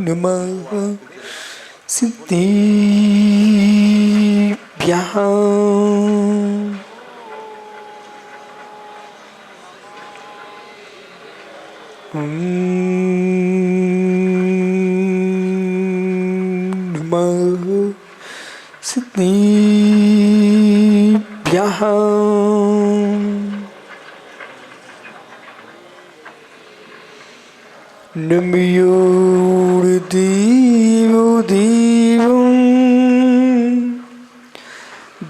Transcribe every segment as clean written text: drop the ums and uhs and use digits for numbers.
नमः सिद्धिभ्यः नमः सिद्धिभ्यः नमयोर्देवो देवं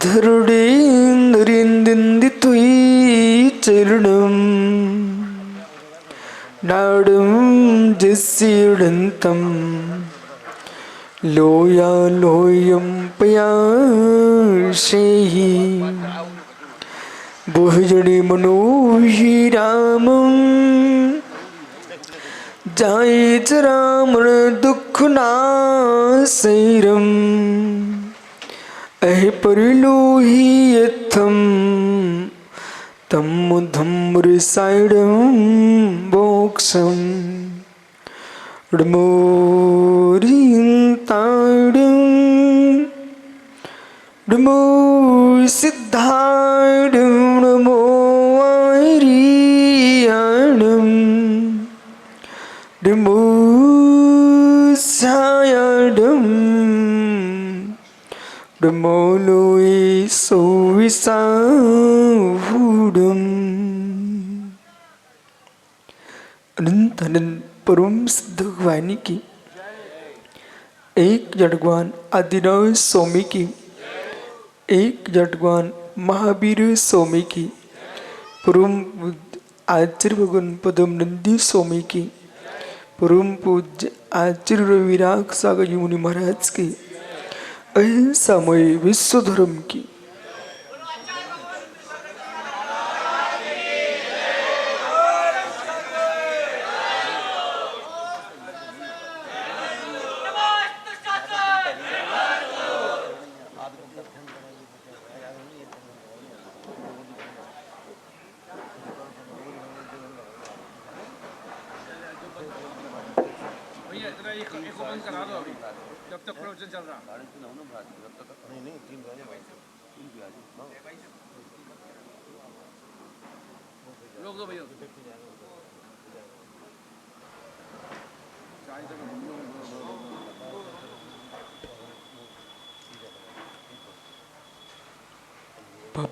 धरुणेन्द्रेन्द्रन्दित्वयि चरणं नाडं जस्यडन्तं लोयालोयं पयाशेहि बहुजने मनोहि रामं जायच रामण दुःखनाशैरम् अहि परिलोहि यत्थं तं धम्मरसायणं मोक्षं डमोरिताडं डमो सिद्धाडं नमो आर्याणं डमो सायाडं डमो लोये सोविसाहुडं अनंत अनंत परम सिद्ध भगवान की एक जड़गवान आदिनाथ स्वामी की एक जड़गवान महावीर स्वामी की परम आचार्य भगवान पदम नंदी स्वामी की परम पूज्य आचार्य रविराग सागर मुनि महाराज की अहिंसामय विश्व धर्म की जब तक प्रवचन चल रहा लोग दो भैया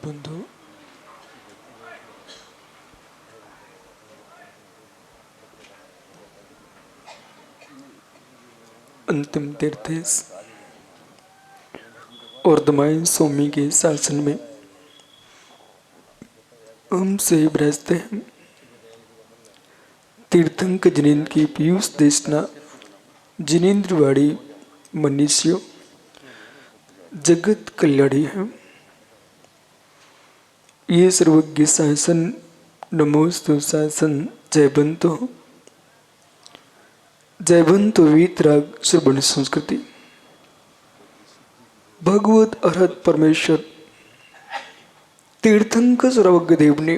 बंधु अंतिम तीर्थेश और दमाइन स्वामी के शासन में हम से ब्रजते हैं तीर्थंक जिनेन्द्र की पीयूष देशना जिनेन्द्रवाड़ी मनीषियों जगत कल्याणी है। ये सर्वज्ञ शासन नमोस्तु शासन जयबंतो वीतराग श्रवण संस्कृति भगवत अरहत परमेश्वर तीर्थंकर सर्वज्ञ देव ने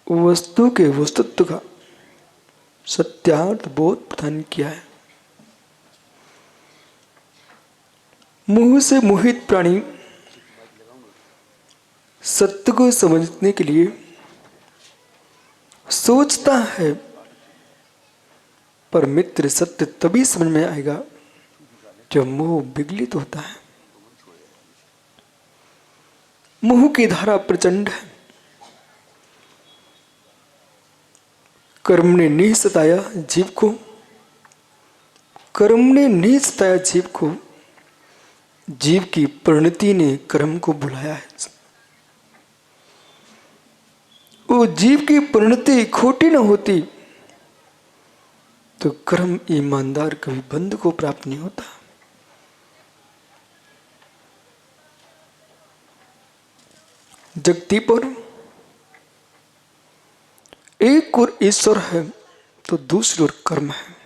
वस्तु के वस्तुत्व का सत्यार्थ बोध प्रदान किया है। मोह से मोहित प्राणी सत्य को समझने के लिए सोचता है, पर मित्र सत्य तभी समझ में आएगा जब मोह विगलित होता है। मोह की धारा प्रचंड है। कर्म ने नहीं सताया जीव को, कर्म ने नहीं सताया जीव को, जीव की परिणति ने कर्म को बुलाया है। वो जीव की परिणति खोटी न होती तो कर्म ईमानदार कभी बंध को प्राप्त नहीं होता। जगती पर एक और ईश्वर है तो दूसरी ओर कर्म है।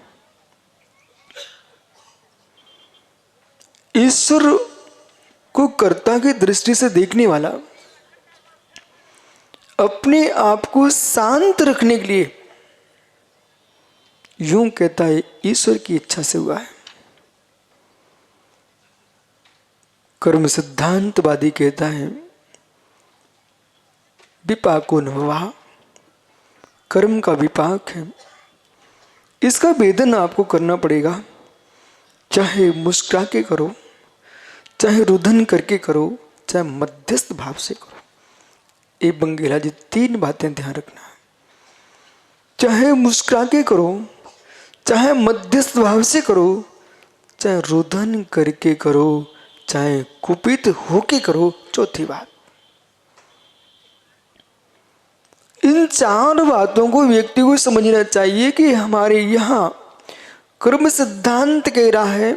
ईश्वर को कर्ता की दृष्टि से देखने वाला अपने आप को शांत रखने के लिए यूं कहता है ईश्वर की इच्छा से हुआ है। कर्म सिद्धांतवादी कहता है विपाको न भवा, कर्म का विपाक है, इसका वेदन आपको करना पड़ेगा। चाहे मुस्कुरा के करो, चाहे रुदन करके करो, चाहे मध्यस्थ भाव से करो। ये बंगेला जी 3 बातें ध्यान रखना। चाहे मुस्कुरा के करो, चाहे मध्यस्थ भाव से करो, चाहे रुदन करके करो, चाहे कुपित होके करो। चौथी बात, इन 4 बातों को व्यक्ति को समझना चाहिए कि हमारे यहां कर्म सिद्धांत कह रहा है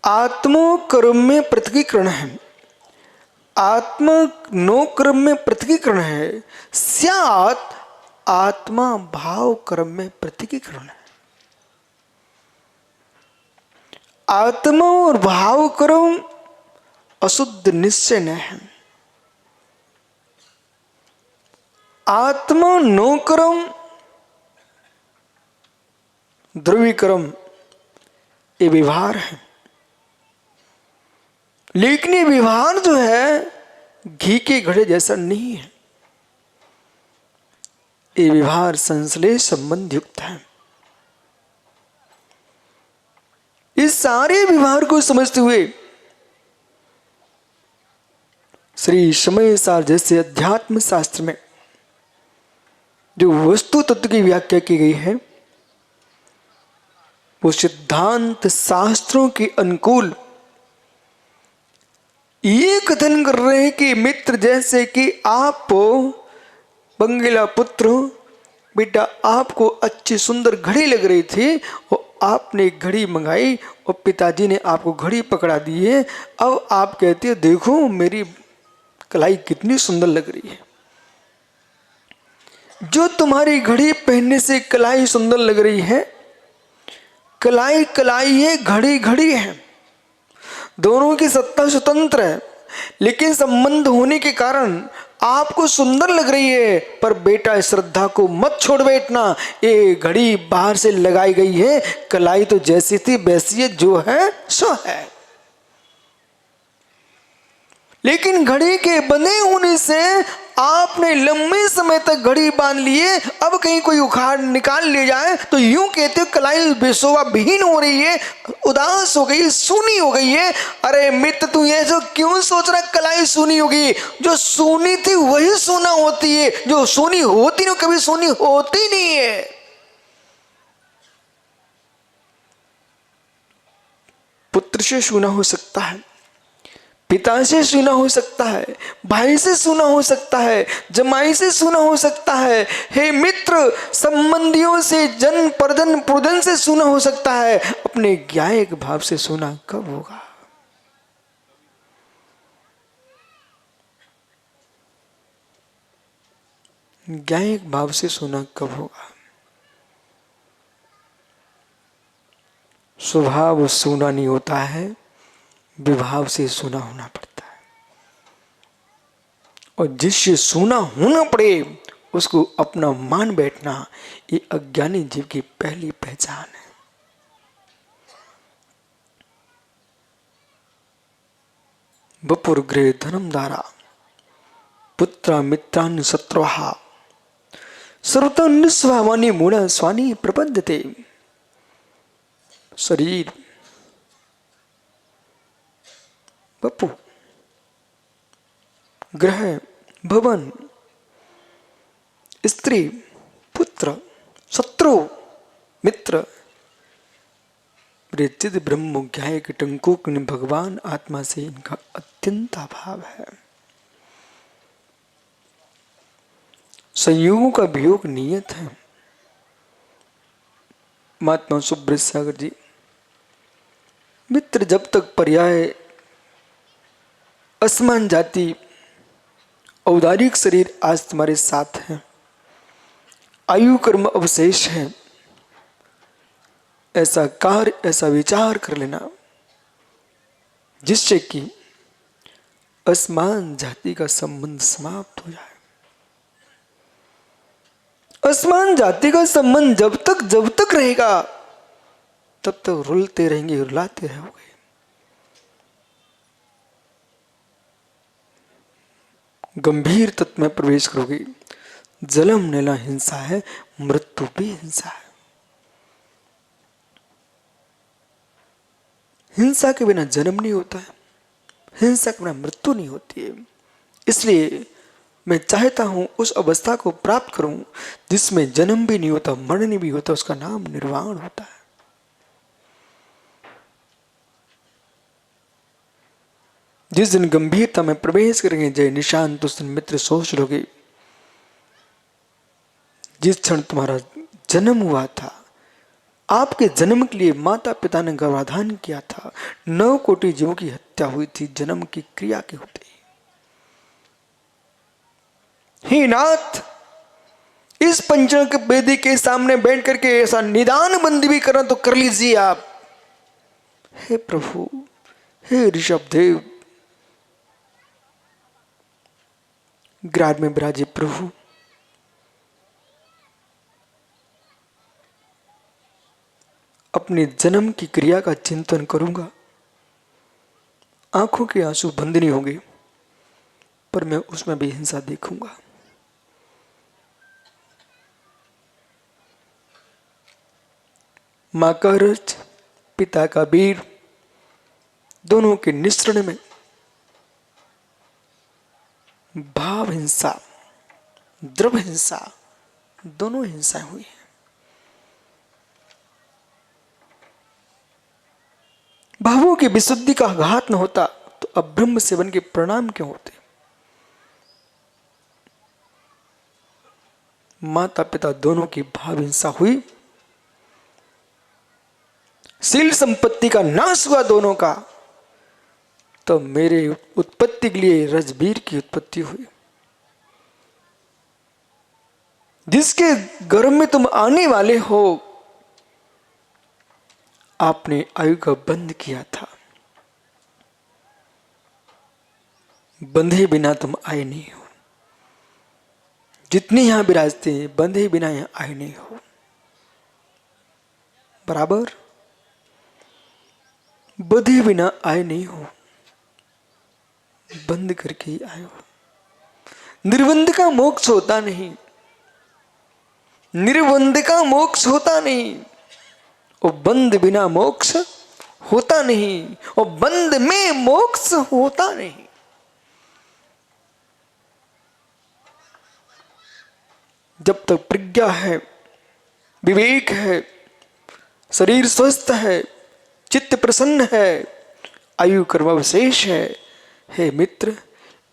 आत्मो कर्म में पृथकीकरण है, आत्मा नो कर्म में पृथकीकरण है, स्यात् आत्मा भाव कर्म में पृथकीकरण है। आत्मा और भाव कर्म अशुद्ध निश्चय न है। आत्मा नो कर्म ध्रुवीकर्म ये व्यवहार है, लेकिन ये व्यवहार जो है घी के घड़े जैसा नहीं है। ये व्यवहार संश्लेष संबंध युक्त है। इस सारे व्यवहार को समझते हुए श्री समय सार जैसे अध्यात्म शास्त्र में जो वस्तु तत्व की व्याख्या की गई है वो सिद्धांत शास्त्रों के अनुकूल ये कथन कर रहे हैं कि मित्र जैसे कि आप बंगला पुत्र बेटा, आपको अच्छी सुंदर घड़ी लग रही थी और आपने एक घड़ी मंगाई और पिताजी ने आपको घड़ी पकड़ा दी है। अब आप कहते हो देखो मेरी कलाई कितनी सुंदर लग रही है। जो तुम्हारी घड़ी पहनने से कलाई सुंदर लग रही है, कलाई कलाई है, घड़ी घड़ी है, दोनों की सत्ता स्वतंत्र है, लेकिन संबंध होने के कारण आपको सुंदर लग रही है। पर बेटा श्रद्धा को मत छोड़ बैठना, ये घड़ी बाहर से लगाई गई है, कलाई तो जैसी थी वैसी है, जो है सो है। लेकिन घड़ी के बंधे होने से आपने लंबे समय तक घड़ी बांध लिए, अब कहीं कोई उखाड़ निकाल ले जाए तो यूं कहते हो कलाई बेसोवा विहीन हो रही है, उदास हो गई, सूनी हो गई है। अरे मित्र तू ये जो क्यों सोच रहा कलाई सूनी होगी? जो सूनी थी वही सोना होती है, जो सूनी होती नहीं कभी सूनी होती नहीं है। पुत्र से सूना हो सकता है, पिता से सूना हो सकता है, भाई से सूना हो सकता है, जमाई से सूना हो सकता है। हे मित्र, संबंधियों से, जन परजन पुरजन से सूना हो सकता है। अपने ज्ञायक भाव से सूना कब होगा? ज्ञायक भाव से सूना कब होगा? स्वभाव सूना नहीं होता है, विभाव से सूना होना पड़ता है। और जिससे सूना होना पड़े उसको अपना मान बैठना, ये अज्ञानी जीव की पहली पहचान है। वपुर्गृहे धनमदारा पुत्रा मित्रान् शत्रुहा सर्वतो निस्वामानि मूढ़ स्वानि प्रपद्यते। शरीर, वपु, ग्रह, भवन, स्त्री, पुत्र, शत्रु, मित्र, चिद ब्रह्म ज्ञाय के टंकों ने भगवान आत्मा से इनका अत्यंत अभाव है। संयोगों का वियोग नियत है। महात्मा सुब्रत सागर जी, मित्र जब तक पर्याय असमान जाति औदारिक शरीर आज तुम्हारे साथ है, आयु कर्म अवशेष है, ऐसा कार्य ऐसा विचार कर लेना जिससे कि असमान जाति का संबंध समाप्त हो जाए। आसमान जाति का संबंध जब तक रहेगा तब तक रुलते रहेंगे, रुलाते रहोगे। गंभीर तत्व में प्रवेश करोगे। जन्म लेना हिंसा है, मृत्यु भी हिंसा है। हिंसा के बिना जन्म नहीं होता है, हिंसा के बिना मृत्यु नहीं होती है। इसलिए मैं चाहता हूं उस अवस्था को प्राप्त करूं जिसमें जन्म भी नहीं होता, मरण नहीं भी होता, उसका नाम निर्वाण होता है। जिस दिन गंभीरता में प्रवेश करेंगे जय निशांत, उस दिन मित्र सोच लोगे जिस क्षण तुम्हारा जन्म हुआ था, आपके जन्म के लिए माता पिता ने गर्भाधान किया था, 9 कोटि जीवों की हत्या हुई थी जन्म की क्रिया के होते। हे नाथ, इस पंचक के वेदी के सामने बैठ करके ऐसा निदान बंदी भी करना तो कर लीजिए आप। हे प्रभु, हे ऋषभ देव, ग्राड में विराजे प्रभु, अपने जन्म की क्रिया का चिंतन करूंगा। आंखों के आंसू बंद नहीं होंगे, पर मैं उसमें भी हिंसा देखूंगा। मां का रज, पिता का वीर, दोनों के मिश्रण में भाव हिंसा, द्रव हिंसा, दोनों हिंसाएं हुई हैं। भावों की विशुद्धि का घात न होता तो अब्रह्म सेवन के परिणाम क्यों होते? माता पिता दोनों की भाव हिंसा हुई, शील संपत्ति का नाश हुआ दोनों का, तो मेरे उत्पत्ति के लिए रजबीर की उत्पत्ति हुई। जिसके गर्भ में तुम आने वाले हो, आपने आयु का बंध किया था, बंधे बिना तुम आए नहीं हो। जितने यहां विराजते हैं, बंधे बिना यहां आए नहीं हो। बराबर बंधे बिना आए नहीं हो, बंद करके ही आए हो। निर्बंध का मोक्ष होता नहीं, निर्बंध का मोक्ष होता नहीं, और बंद बिना मोक्ष होता नहीं, और बंद में मोक्ष होता नहीं। जब तक प्रज्ञा है, विवेक है, शरीर स्वस्थ है, चित्त प्रसन्न है, आयु कर्मावशेष है, हे मित्र,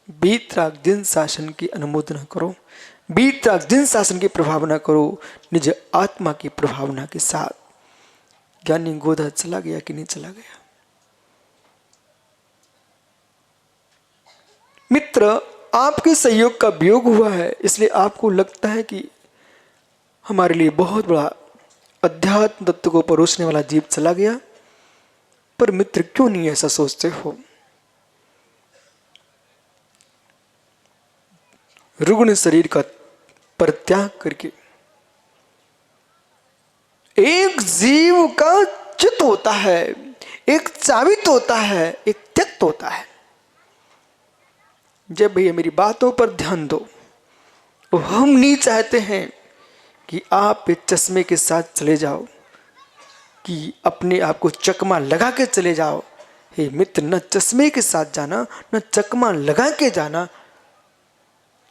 बीतराग दिन शासन की अनुमोदना करो, बीतराग दिन शासन की प्रभावना करो, निज आत्मा की प्रभावना के साथ। ज्ञानी गोधा चला गया कि नहीं चला गया? मित्र, आपके सहयोग का वियोग हुआ है, इसलिए आपको लगता है कि हमारे लिए बहुत बड़ा अध्यात्म तत्व को परोसने वाला जीव चला गया। पर मित्र, क्यों नहीं ऐसा सोचते हो? रुग्ण शरीर का परित्याग करके एक जीव का चित होता है, एक चावित होता है, एक त्यक्त होता है। जब भैया मेरी बातों पर ध्यान दो, तो हम नहीं चाहते हैं कि आप इस चश्मे के साथ चले जाओ, कि अपने आप को चकमा लगा के चले जाओ। हे मित्र, न चश्मे के साथ जाना, न चकमा लगा के जाना,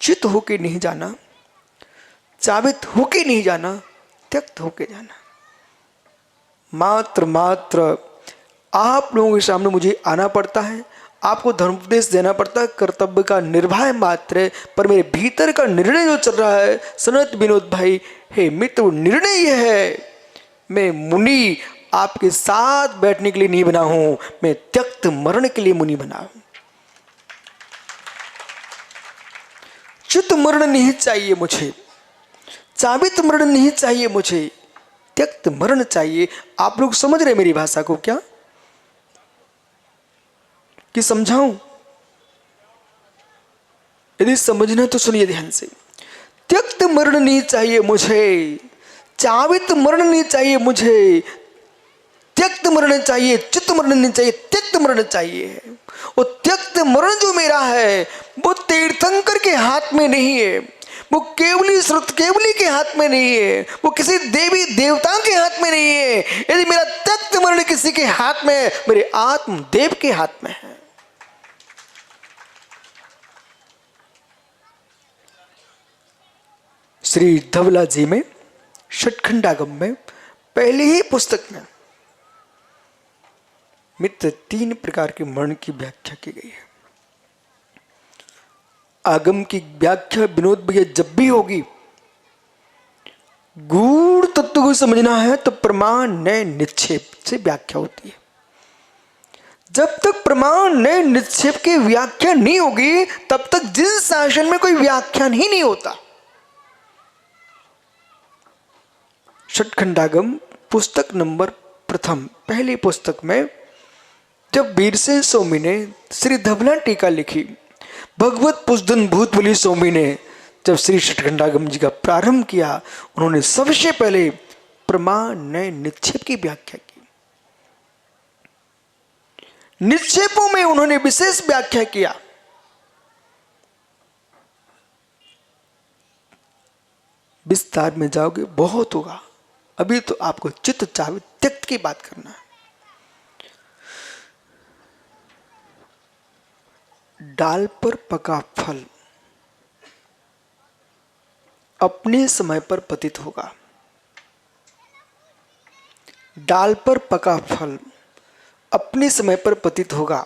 चित होके नहीं जाना, चाबित होके नहीं जाना, त्यक्त होके जाना। मात्र आप लोगों के सामने मुझे आना पड़ता है, आपको धर्मोपदेश देना पड़ता है, कर्तव्य का निर्वाह मात्र है, पर मेरे भीतर का निर्णय जो चल रहा है सनत विनोद भाई, हे मित्र, वो निर्णय यह है, मैं मुनि आपके साथ बैठने के लिए नहीं बना हूं, मैं त्यक्त मरण के लिए मुनि बना हूं। चित मरण नहीं चाहिए मुझे, चाबित मरण नहीं चाहिए मुझे, त्यक्त मरण चाहिए। आप लोग समझ रहे मेरी भाषा को क्या? कि समझाऊं? यदि समझना तो सुनिए ध्यान से। त्यक्त मरण नहीं चाहिए मुझे, चावित मरण नहीं चाहिए मुझे, त्यक्त मरण चाहिए, चित्त मरण नहीं चाहिए, त्यक्त मरण चाहिए। वो त्यक्त मरण जो मेरा है वो तीर्थंकर के हाथ में नहीं है, वो केवली श्रुत केवली के हाथ में नहीं है, वो किसी देवी देवता के हाथ में नहीं है। यदि मेरा त्यक्त मरण किसी के हाथ में है, मेरे आत्मदेव के हाथ में है। श्री धवला जी में षटखंडागम में पहले ही पुस्तक में मित्र 3 प्रकार के मरण की व्याख्या की गई है। आगम की व्याख्या विनोद भैया जब भी होगी, गूढ़ तत्व को समझना है तो प्रमाण नए निक्षेप से व्याख्या होती है। जब तक प्रमाण नए निक्षेप की व्याख्या नहीं होगी तब तक जिस शासन में कोई व्याख्यान ही नहीं होता। षटखंडागम पुस्तक नंबर प्रथम, पहली पुस्तक में जब वीरसेन स्वामी ने श्री धवला टीका लिखी, भगवत पुष्धन भूतबली स्वामी ने जब श्री षटखंडागम जी का प्रारंभ किया, उन्होंने सबसे पहले प्रमाण नए निक्षेप की व्याख्या की। निक्षेपों में उन्होंने विशेष व्याख्या किया। विस्तार में जाओगे बहुत होगा, अभी तो आपको चित्त चावित त्यक्त की बात करना है। डाल पर पका फल अपने समय पर पतित होगा। डाल पर पका फल अपने समय पर पतित होगा।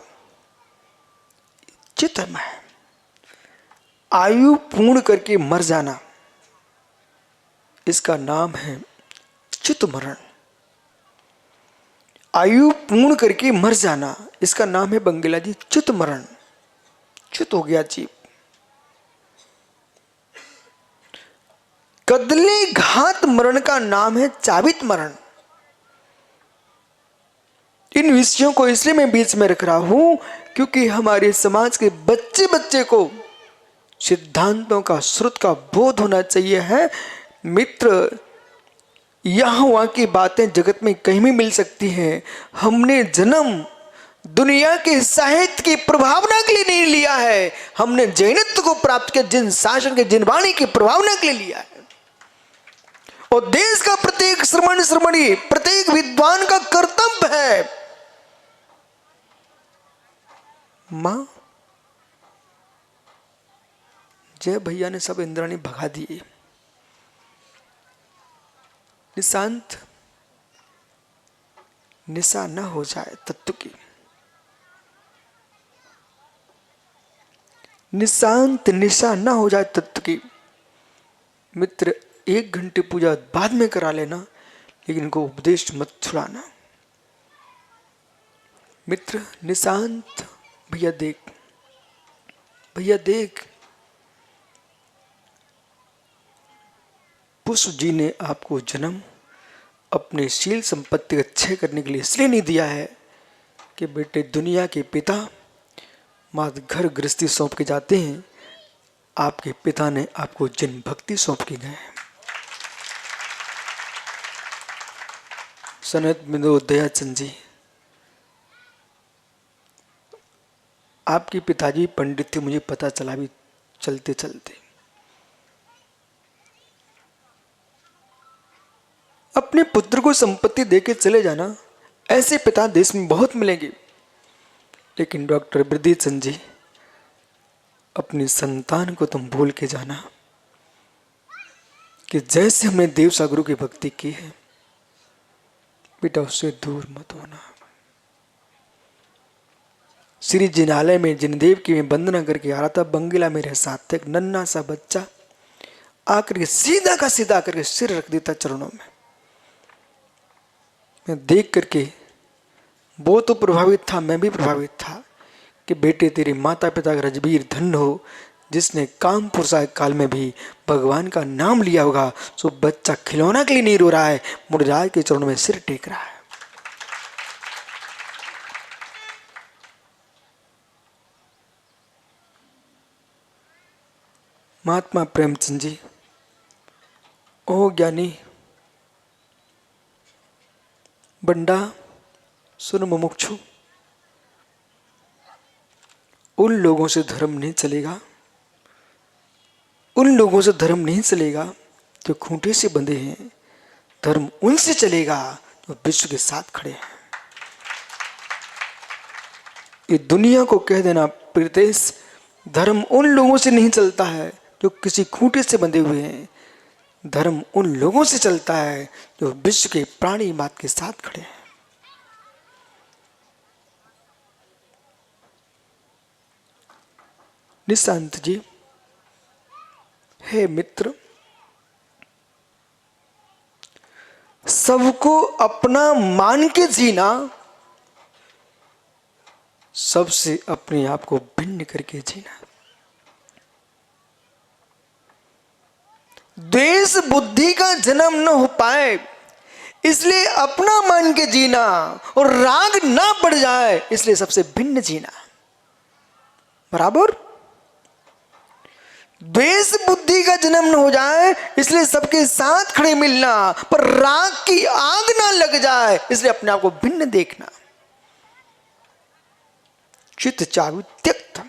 चित्र में आयु पूर्ण करके मर जाना, इसका नाम है चित्त मरण। आयु पूर्ण करके मर जाना, इसका नाम है बंगला जी चित्त मरण। चित हो गया जीव। कदले घात मरण का नाम है चावित मरण। इन विषयों को इसलिए मैं बीच में रख रहा हूं क्योंकि हमारे समाज के बच्चे बच्चे को सिद्धांतों का श्रुत का बोध होना चाहिए है। मित्र, यहां वहां की बातें जगत में कहीं भी मिल सकती हैं। हमने जन्म दुनिया के साहित्य की प्रभावना के लिए नहीं लिया है, हमने जैनत्व को प्राप्त किया जिन शासन के जिन वाणी की प्रभावना के लिए लिया है। और देश का प्रत्येक श्रमणी प्रत्येक विद्वान का कर्तव्य है। मां जय भैया ने सब इंद्राणी भगा दिए। निशांत निशा न हो जाए तत्व की, निशांत निशा न हो जाए तत्व की। मित्र, 1 घंटे पूजा बाद में करा लेना, लेकिन इनको उपदेश मत छुड़ाना। मित्र, निशांत भैया देख, भैया देख, पुष्प जी ने आपको जन्म अपने शील संपत्ति अच्छे करने के लिए इसलिए नहीं दिया है कि बेटे दुनिया के पिता मात घर गृहस्थी सौंप के जाते हैं। आपके पिता ने आपको जिन भक्ति सौंप के गए हैं। सनत बिंदु दयाचंद जी, आपके पिताजी पंडित थे, मुझे पता चला भी चलते चलते। अपने पुत्र को संपत्ति देके चले जाना, ऐसे पिता देश में बहुत मिलेंगे। लेकिन डॉक्टर वृद्धिचंद जी, अपनी संतान को तुम भूल के जाना कि जैसे हमने देव सागुरु की भक्ति की है, बेटा उससे दूर मत होना। श्री जिनालय में जिनदेव की मैं वंदना करके आ रहा था, बंगला मेरे साथ था, एक नन्ना सा बच्चा आकर के सीधा का सीधा करके सिर रख देता चरणों में। मैं देख करके वो तो प्रभावित था, मैं भी प्रभावित था कि बेटे तेरे माता पिता का रजबीर धन्य हो, जिसने काम पुरुषाय काल में भी भगवान का नाम लिया होगा। सो बच्चा खिलौना के लिए नहीं रो रहा है, मुरझाए के चरणों में सिर टेक रहा है। महात्मा प्रेमचंद जी ओ ज्ञानी बंडा, सुन मुमुक्षु, उन लोगों से धर्म नहीं चलेगा, उन लोगों से धर्म नहीं चलेगा जो खूंटे से बंधे हैं। धर्म उनसे चलेगा जो विश्व के साथ खड़े हैं। ये दुनिया को कह देना प्रीतेश, धर्म उन लोगों से नहीं चलता है जो किसी खूंटे से बंधे हुए हैं। धर्म उन लोगों से चलता है जो विश्व के प्राणी मात्र के साथ खड़े हैं। निशांत जी, हे मित्र, सबको अपना मान के जीना, सबसे अपने आप को भिन्न करके जीना। द्वेष बुद्धि का जन्म न हो पाए इसलिए अपना मान के जीना, और राग ना बढ़ जाए इसलिए सबसे भिन्न जीना। बराबर? द्वेष बुद्धि का जन्म न हो जाए इसलिए सबके साथ खड़े मिलना, पर राग की आग ना लग जाए इसलिए अपने आप को भिन्न देखना। चित्त चारु त्यक्त।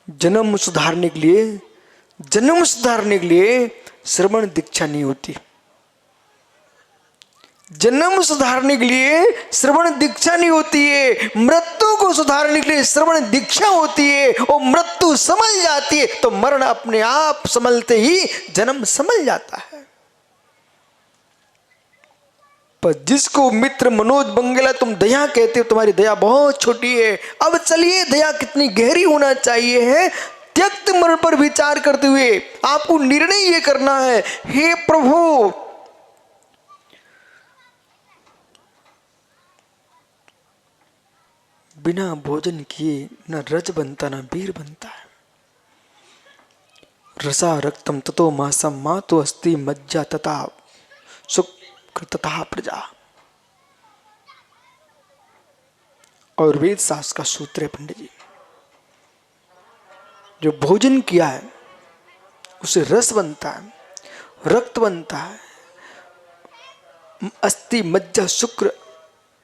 जन्म सुधारने के लिए श्रवण दीक्षा नहीं होती। जन्म सुधारने के लिए श्रवण दीक्षा नहीं होती है। मृत्यु को सुधारने के लिए श्रवण दीक्षा होती है। और मृत्यु संभल जाती है तो मरण अपने आप संभलते ही जन्म संभल जाता है। पर जिसको मित्र मनोज बंगेला तुम दया कहते हो, तुम्हारी दया बहुत छोटी है। अब चलिए दया कितनी गहरी होना चाहिए है, त्यक्त मन पर विचार करते हुए आपको निर्णय ये करना है, हे प्रभु, बिना भोजन किए न रज बनता न वीर बनता है। रसा रक्तम ततो मासम मातो अस्ति मज्जा तथा शुक्र तथा प्रजा। और वेद शास्त्र का सूत्र है पंडित जी, जो भोजन किया है उसे रस बनता है, रक्त बनता है, अस्थि मज्जा शुक्र,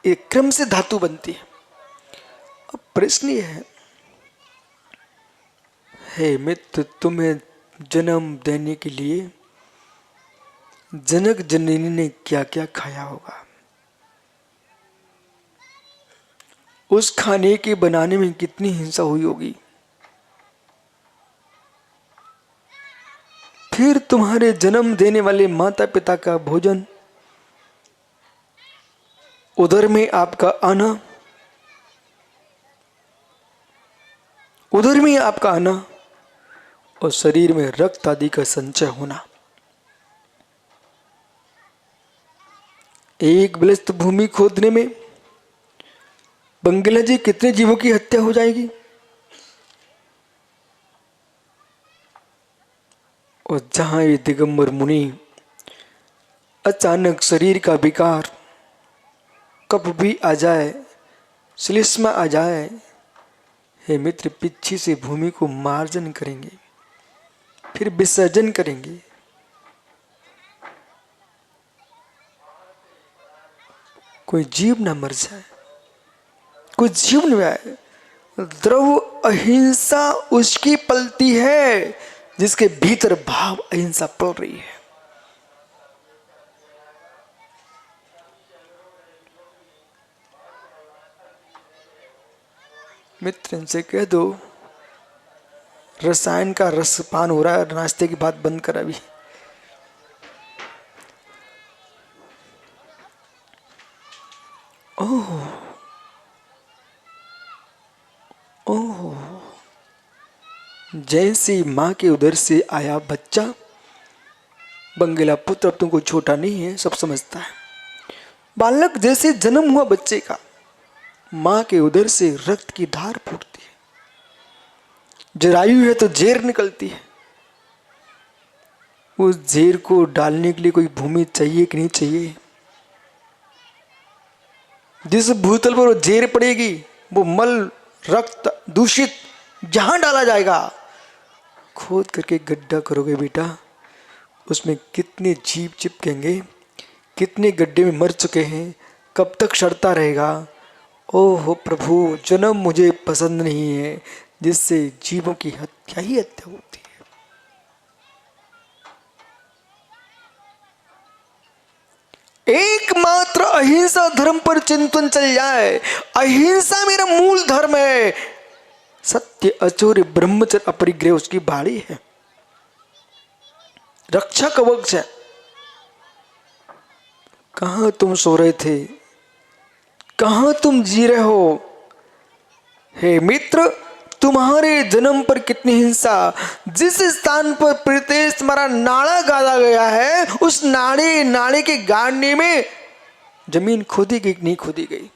एक क्रम से धातु बनती है। अब प्रश्न ये है, हे मित्र, तुम्हें जन्म देने के लिए जनक जननी ने क्या क्या खाया होगा? उस खाने के बनाने में कितनी हिंसा हुई होगी? फिर तुम्हारे जन्म देने वाले माता पिता का भोजन, उदर में आपका आना, उदर में आपका आना और शरीर में रक्त आदि का संचय होना। एक बलिष्ठ भूमि खोदने में बंगला जी कितने जीवों की हत्या हो जाएगी? और जहां ये दिगंबर मुनि अचानक शरीर का विकार कब भी आ जाए, श्लेष्मा आ जाए, हे मित्र, पीछे से भूमि को मार्जन करेंगे, फिर विसर्जन करेंगे। कोई जीव ना मर जाए, कोई जीव न आए। द्रव अहिंसा उसकी पलती है जिसके भीतर भाव अहिंसा पल रही है। मित्र, इनसे कह दो रसायन का रसपान हो रहा है, नाश्ते की बात बंद कर अभी। ओह ओह, जैसी माँ के उदर से आया बच्चा, बंगेला पुत्र अब तुमको छोटा नहीं है, सब समझता है। बालक जैसे जन्म हुआ बच्चे का, माँ के उदर से रक्त की धार फूटती है, जरायु है तो जेर निकलती है। उस जेर को डालने के लिए कोई भूमि चाहिए कि नहीं चाहिए? जिस भूतल पर वो जेर पड़ेगी, वो मल रक्त दूषित जहां डाला जाएगा खोद करके गड्ढा करोगे बेटा, उसमें कितने जीव चिपकेंगे, कितने गड्ढे में मर चुके हैं, कब तक सड़ता रहेगा। ओहो प्रभु, जन्म मुझे पसंद नहीं है जिससे जीवों की हत्या ही हत्या होती है। एकमात्र अहिंसा धर्म पर चिंतन चल जाए, अहिंसा मेरा मूल धर्म है, सत्य अचोर्य ब्रह्मचर्य अपरिग्रह उसकी बाड़ी है, रक्षा कवच है। कहां तुम सो रहे थे, कहां तुम जी रहे हो? हे मित्र, तुम्हारे जन्म पर कितनी हिंसा, जिस स्थान पर प्रीतेश तुम्हारा नाड़ा गाड़ा गया है, उस नाड़े के गाड़ने में जमीन खोदी गई नहीं खोदी गई?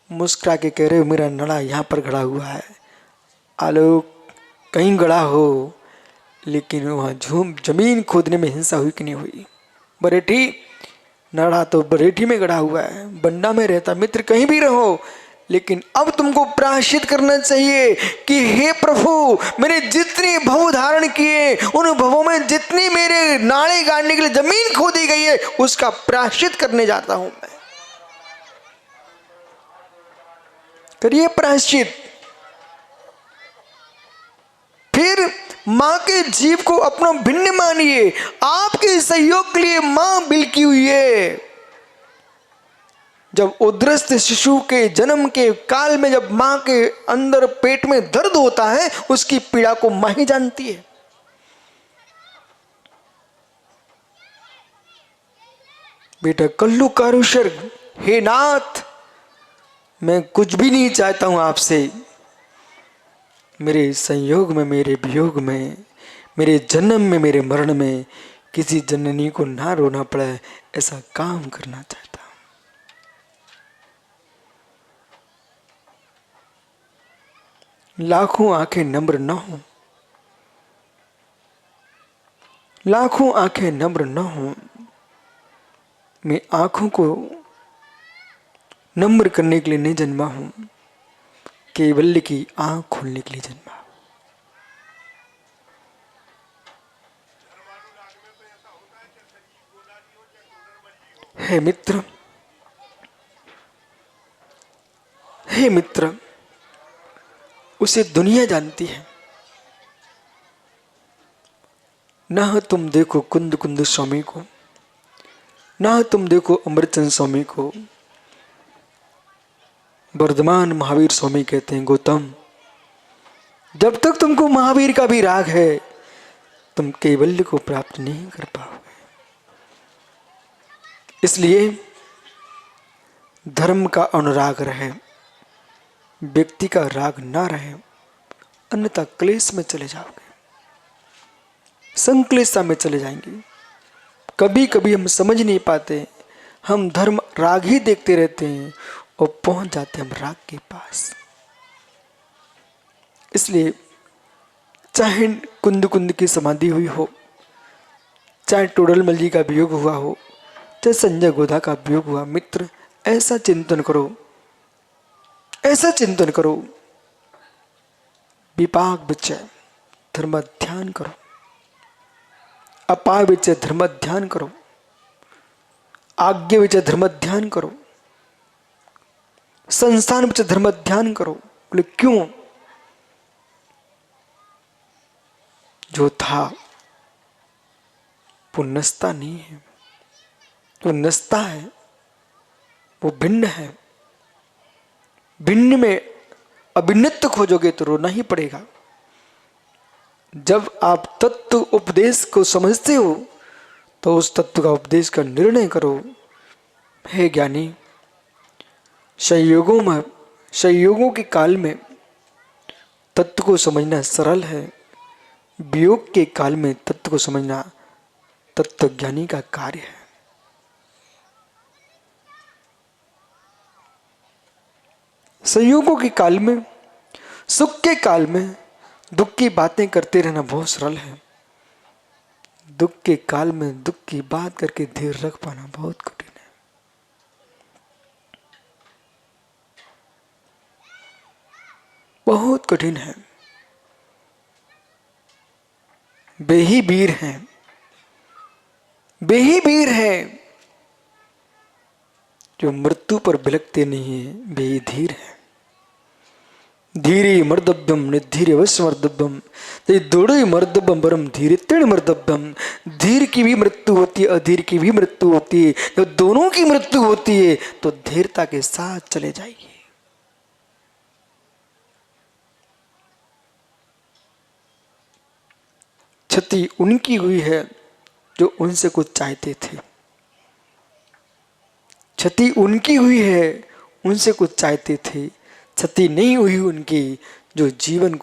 मुस्कुरा के कह रहे हो मेरा नाड़ा यहां पर गड़ा हुआ है, आलोक कहीं गड़ा हो, लेकिन वहां जमीन खोदने में हिंसा हुई कि नहीं हुई? बरेठी, नाड़ा तो बरेठी में गड़ा हुआ है, बंडा में रहता। मित्र कहीं भी रहो, लेकिन अब तुमको प्रायश्चित करना चाहिए कि हे प्रभु, मैंने जितने भव धारण किए, उन भवों में जितनी मेरे नाड़े गाड़ने के लिए जमीन खोदी गई है, उसका प्रायश्चित करने जाता हूं मैं। करिए प्रायश्चित। फिर मां के जीव को अपना भिन्न मानिए, आपके सहयोग के लिए मां बिलकी हुई है। जब उद्रस्त शिशु के जन्म के काल में जब मां के अंदर पेट में दर्द होता है, उसकी पीड़ा को मां ही जानती है। बेटा कल्लू कारुशर, हे नाथ, मैं कुछ भी नहीं चाहता हूं आपसे, मेरे संयोग में, मेरे वियोग में, मेरे जन्म में, मेरे मरण में किसी जननी को ना रोना पड़े, ऐसा काम करना चाहता हूं। लाखों आंखें नम्र न हो, लाखों आंखें नम्र न हो, मैं आंखों को नम्र करने के लिए नहीं जन्मा हूं, केवल की आंख खोलने के लिए जन्मा हूं। हे मित्र, हे मित्र, उसे दुनिया जानती है। ना तुम देखो कुंद कुंद स्वामी को, ना तुम देखो अमृतचंद स्वामी को, वर्धमान महावीर स्वामी कहते हैं गौतम, जब तक तुमको महावीर का भी राग है, तुम कैवल्य को प्राप्त नहीं कर पाओगे। इसलिए धर्म का अनुराग रहे, व्यक्ति का राग ना रहे, अन्यथा क्लेश में चले जाओगे, संक्लेशता में चले जाएंगे। कभी कभी हम समझ नहीं पाते, हम धर्म राग ही देखते रहते हैं और पहुंच जाते हैं हम राग के पास। इसलिए चाहे कुंद कुंद की समाधि हुई हो, चाहे टोडरमल जी का वियोग हुआ हो, चाहे संजय गोधा का वियोग हुआ, मित्र ऐसा चिंतन करो, ऐसा चिंतन करो, विपाक विचय धर्म ध्यान करो, अपाय विचय धर्म ध्यान करो, आज्ञा विचय धर्म ध्यान करो, संस्थान विचय धर्म ध्यान करो। बोले क्यों? जो था वो नस्ता नहीं है, वो नस्ता है, वो भिन्न है। भिन्न में अभिन्नत्व खोजोगे तो रोना ही पड़ेगा। जब आप तत्व उपदेश को समझते हो तो उस तत्व का उपदेश का निर्णय करो। हे ज्ञानी, संयोगों के काल में तत्व को समझना सरल है, वियोग के काल में तत्व को समझना तत्वज्ञानी का कार्य है। संयोगों के काल में, सुख के काल में दुख की बातें करते रहना बहुत सरल है, दुख के काल में दुख की बात करके धीर रख पाना बहुत कठिन है। बहुत कठिन है। वे ही वीर हैं, वे ही वीर हैं जो मृत्यु पर बिलकते नहीं है, वे ही धीर हैं। धीरे मर्दव्यम निधीर अवश्य मर्दव्यम, दौड़े मर्दव्यम परम धीरे तीर्ण मर्दव्यम। धीर की भी मृत्यु होती है, अधीर की भी मृत्यु होती है। जब दोनों की मृत्यु होती है तो धीरता के साथ चले जाइए। क्षति उनकी हुई है जो उनसे कुछ चाहते थे, क्षति उनकी हुई है उनसे कुछ चाहते थे। क्षति नहीं हुई उनकी जो जीवन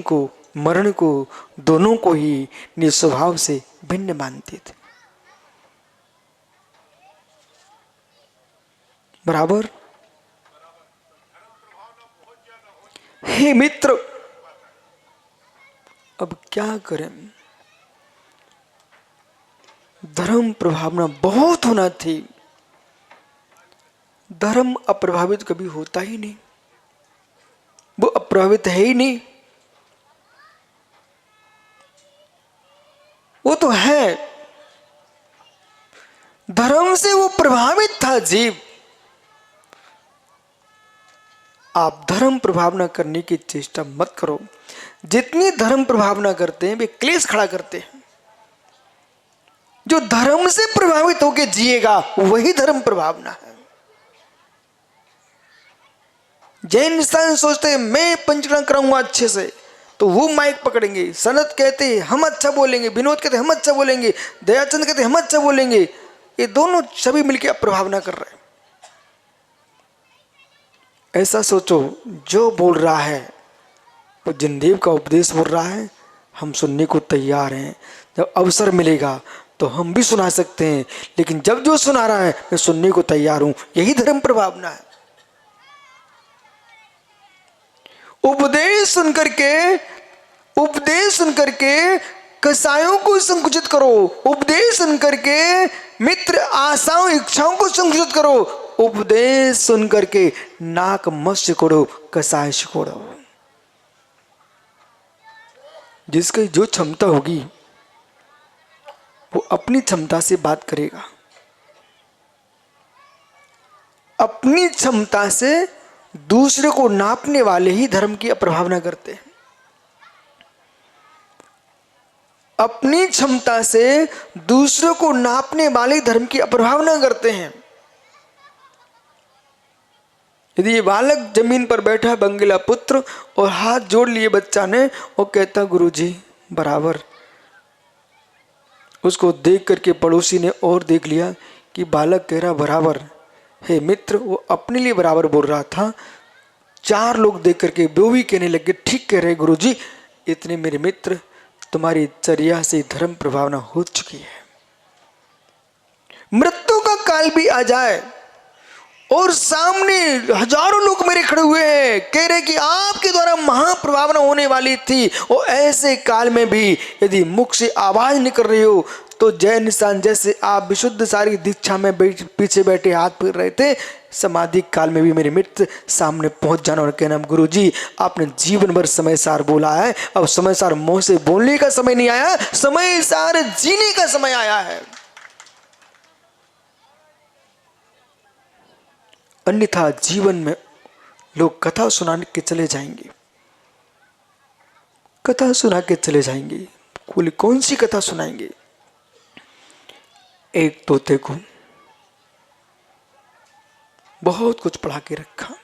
को मरण को दोनों को ही निस्वभाव से भिन्न मानते थे। बराबर। हे मित्र, अब क्या करें? धर्म प्रभावना बहुत होना थी। धर्म अप्रभावित कभी होता ही नहीं, वो अप्रभावित है ही नहीं। वो तो है, धर्म से वो प्रभावित था जीव। आप धर्म प्रभावना करने की चेष्टा मत करो। जितनी धर्म प्रभावना करते हैं वे क्लेश खड़ा करते हैं। जो धर्म से प्रभावित होकर जिएगा वही धर्म प्रभावना है। जैन इंसान सोचते हैं मैं पंचकरण कराऊंगा अच्छे से, तो वो माइक पकड़ेंगे। सनत कहते हैं हम अच्छा बोलेंगे, विनोद कहते हैं हम अच्छा बोलेंगे, दयाचंद कहते हैं हम अच्छा बोलेंगे। ये दोनों सभी मिलकर प्रभावना कर रहे हैं। ऐसा सोचो, जो बोल रहा है वो जिनदेव का उपदेश बोल रहा है, हम सुनने को तैयार हैं। जब अवसर मिलेगा तो हम भी सुना सकते हैं, लेकिन जब जो सुना रहा है मैं सुनने को तैयार हूं। यही धर्म प्रभावना है। उपदेश सुनकर के कसायों को संकुचित करो। उपदेश सुनकर के मित्र आशाओं इच्छाओं को संकुचित करो। उपदेश सुनकर के नाक मत सिकोड़ो, कसाय सिकोड़ो। जिसकी जो क्षमता होगी वो अपनी क्षमता से बात करेगा। अपनी क्षमता से दूसरे को नापने वाले ही धर्म की अप्रभावना करते हैं। अपनी क्षमता से दूसरे को नापने वाले धर्म की अप्रभावना करते हैं। यदि ये बालक जमीन पर बैठा बंगला पुत्र और हाथ जोड़ लिए बच्चा ने, वो कहता गुरुजी बराबर। उसको देख करके पड़ोसी ने और देख लिया कि बालक कह रहा बराबर। हे मित्र, वो अपने लिए बराबर बोल रहा था। चार लोग देख करके वो भी कहने लगे ठीक कह रहे गुरुजी। इतने मेरे मित्र, तुम्हारी चर्या से धर्म प्रभावना हो चुकी है। मृत्यु का काल भी आ जाए और सामने हजारों लोग मेरे खड़े हुए हैं, कह रहे कि आपके द्वारा महाप्रभावना होने वाली थी, और ऐसे काल में भी यदि मुख से आवाज निकल रही हो तो जय निशान जैसे आप विशुद्ध सारी दीक्षा में पीछे बैठे हाथ फिर रहे थे, समाधि काल में भी मेरे मित्र सामने पहुंच जाना और कहना गुरुजी आपने जीवन भर समय सार बोला है, अब समय सार मुंह से बोलने का समय नहीं आया, समय सार जीने का समय आया है। अन्यथा जीवन में लोग कथा सुना के चले जाएंगे, कथा सुना के चले जाएंगे। कौन सी कथा सुनाएंगे? एक तोते को बहुत कुछ पढ़ा के रखा,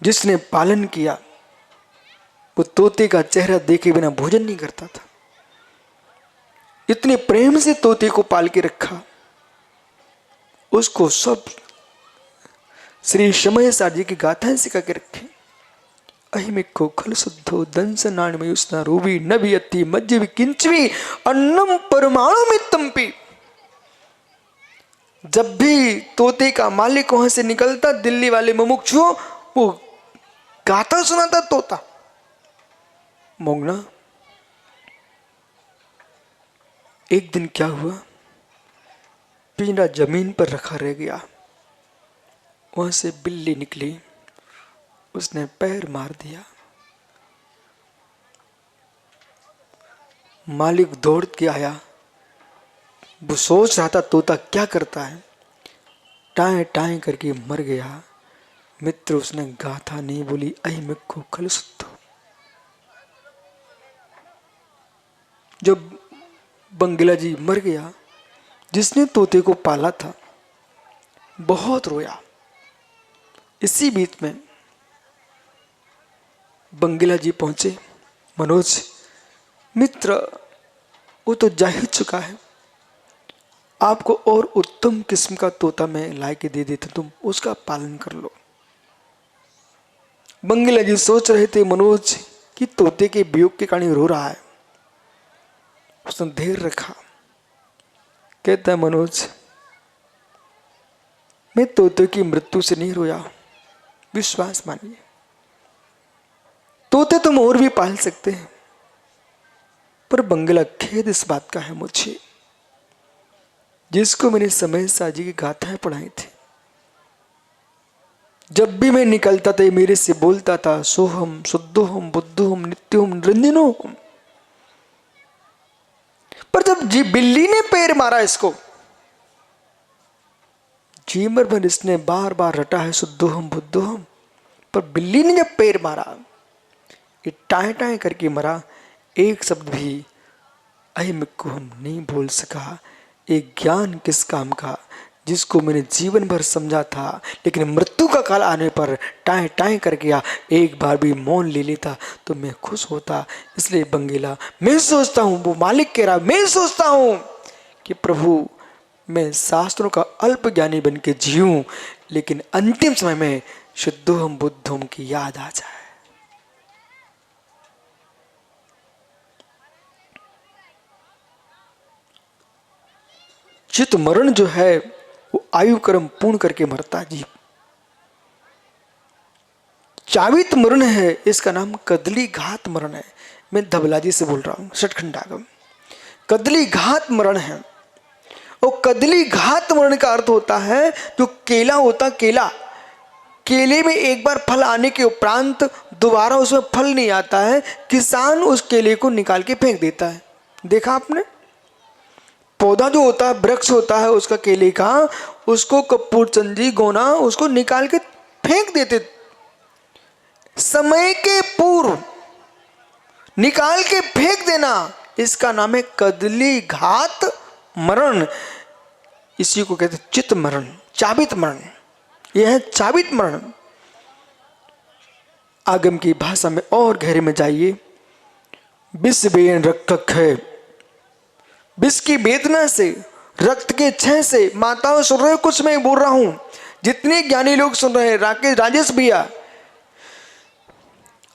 जिसने पालन किया वो तोते का चेहरा देखे बिना भोजन नहीं करता था। इतने प्रेम से तोते को पाल के रखा, उसको सब श्री समय सार जी की गाथाएं सिखा के रखे। अहिमिको खल शुद्धो दंस नाणमयुस्ना रूबी नभी अति मज्जवि किंचवी अन्नम परमाणु मित्तम्पि। जब भी तोते का मालिक वहां से निकलता, दिल्ली वाले मुमुक्षु, वो गाथा सुनाता तोता। मोगना एक दिन क्या हुआ, पिंजरा जमीन पर रखा रह गया। वहां से बिल्ली निकली, उसने पैर मार दिया, मालिक दौड़ के आया, वो सोच रहा था तोता क्या करता है, टाएं टाएं करके मर गया। मित्र उसने गाथा नहीं बोली, अहि मिक्को खल सुतो। जब बंगला जी मर गया, जिसने तोते को पाला था, बहुत रोया। इसी बीच में बंगला जी पहुंचे, मनोज मित्र वो तो जा ही चुका है, आपको और उत्तम किस्म का तोता मैं ला के दे देता, तुम उसका पालन कर लो। बंगला जी सोच रहे थे मनोज कि तोते के वियोग के कारण रो रहा है। उसने धैर्य रखा, कहता है मनोज मैं तोते की मृत्यु से नहीं रोया, विश्वास मानिए, तोते तुम और भी पाल सकते हैं, पर बंगला खेद इस बात का है मुझे, जिसको मैंने समय साजी की गाथाएं पढ़ाई थी, जब भी मैं निकलता था मेरे से बोलता था सोहम शुद्धोहम बुद्धोहम नित्योहम निरंजनोहम। पर जब जी बिल्ली ने पैर मारा इसको, जीवन भर इसने बार बार रटा है शुद्धोहम बुद्धोहम, पर बिल्ली ने जब पैर मारा, ये टाए टाए करके मरा, एक शब्द भी अहिमिक्को हम नहीं बोल सका। एक ज्ञान किस काम का, जिसको मैंने जीवन भर समझा था, लेकिन मृत्यु का काल आने पर टाए टाए कर गया, एक बार भी मौन ले लेता तो मैं खुश होता। इसलिए बंगेला मैं सोचता हूं, वो मालिक कह रहा, मैं सोचता हूं कि प्रभु मैं शास्त्रों का अल्प ज्ञानी बन के जीऊं, लेकिन अंतिम समय में शुद्धोहम बुद्धोहम की याद आ जाए। चित मरण जो है वो आयु कर्म पूर्ण करके मरता जीव। चावित मरण है, इसका नाम कदली घात मरण है। मैं धबलाजी से बोल रहा हूं, षटखंडागम। कदली घात मरण है, और कदली घात मरण का अर्थ होता है जो केला होता, केला, केले में एक बार फल आने के उपरांत दोबारा उसमें फल नहीं आता है, किसान उस केले को निकाल के फेंक देता है। देखा आपने? पौधा जो होता है, वृक्ष होता है उसका केले का, उसको कपूर चंदी गोना उसको निकाल के फेंक देते, समय के पूर्व निकाल के फेंक देना, इसका नाम है कदली घात मरण। इसी को कहते चित मरण, चाबित मरण। यह है चाबित मरण। आगम की भाषा में और गहरे में जाइए। विष बेन रक्त है, विष की वेदना से, रक्त के क्षय से, माताओं सुन रहे हो, कुछ मैं बोल रहा हूं, जितने ज्ञानी लोग सुन रहे हैं, राजेश भैया,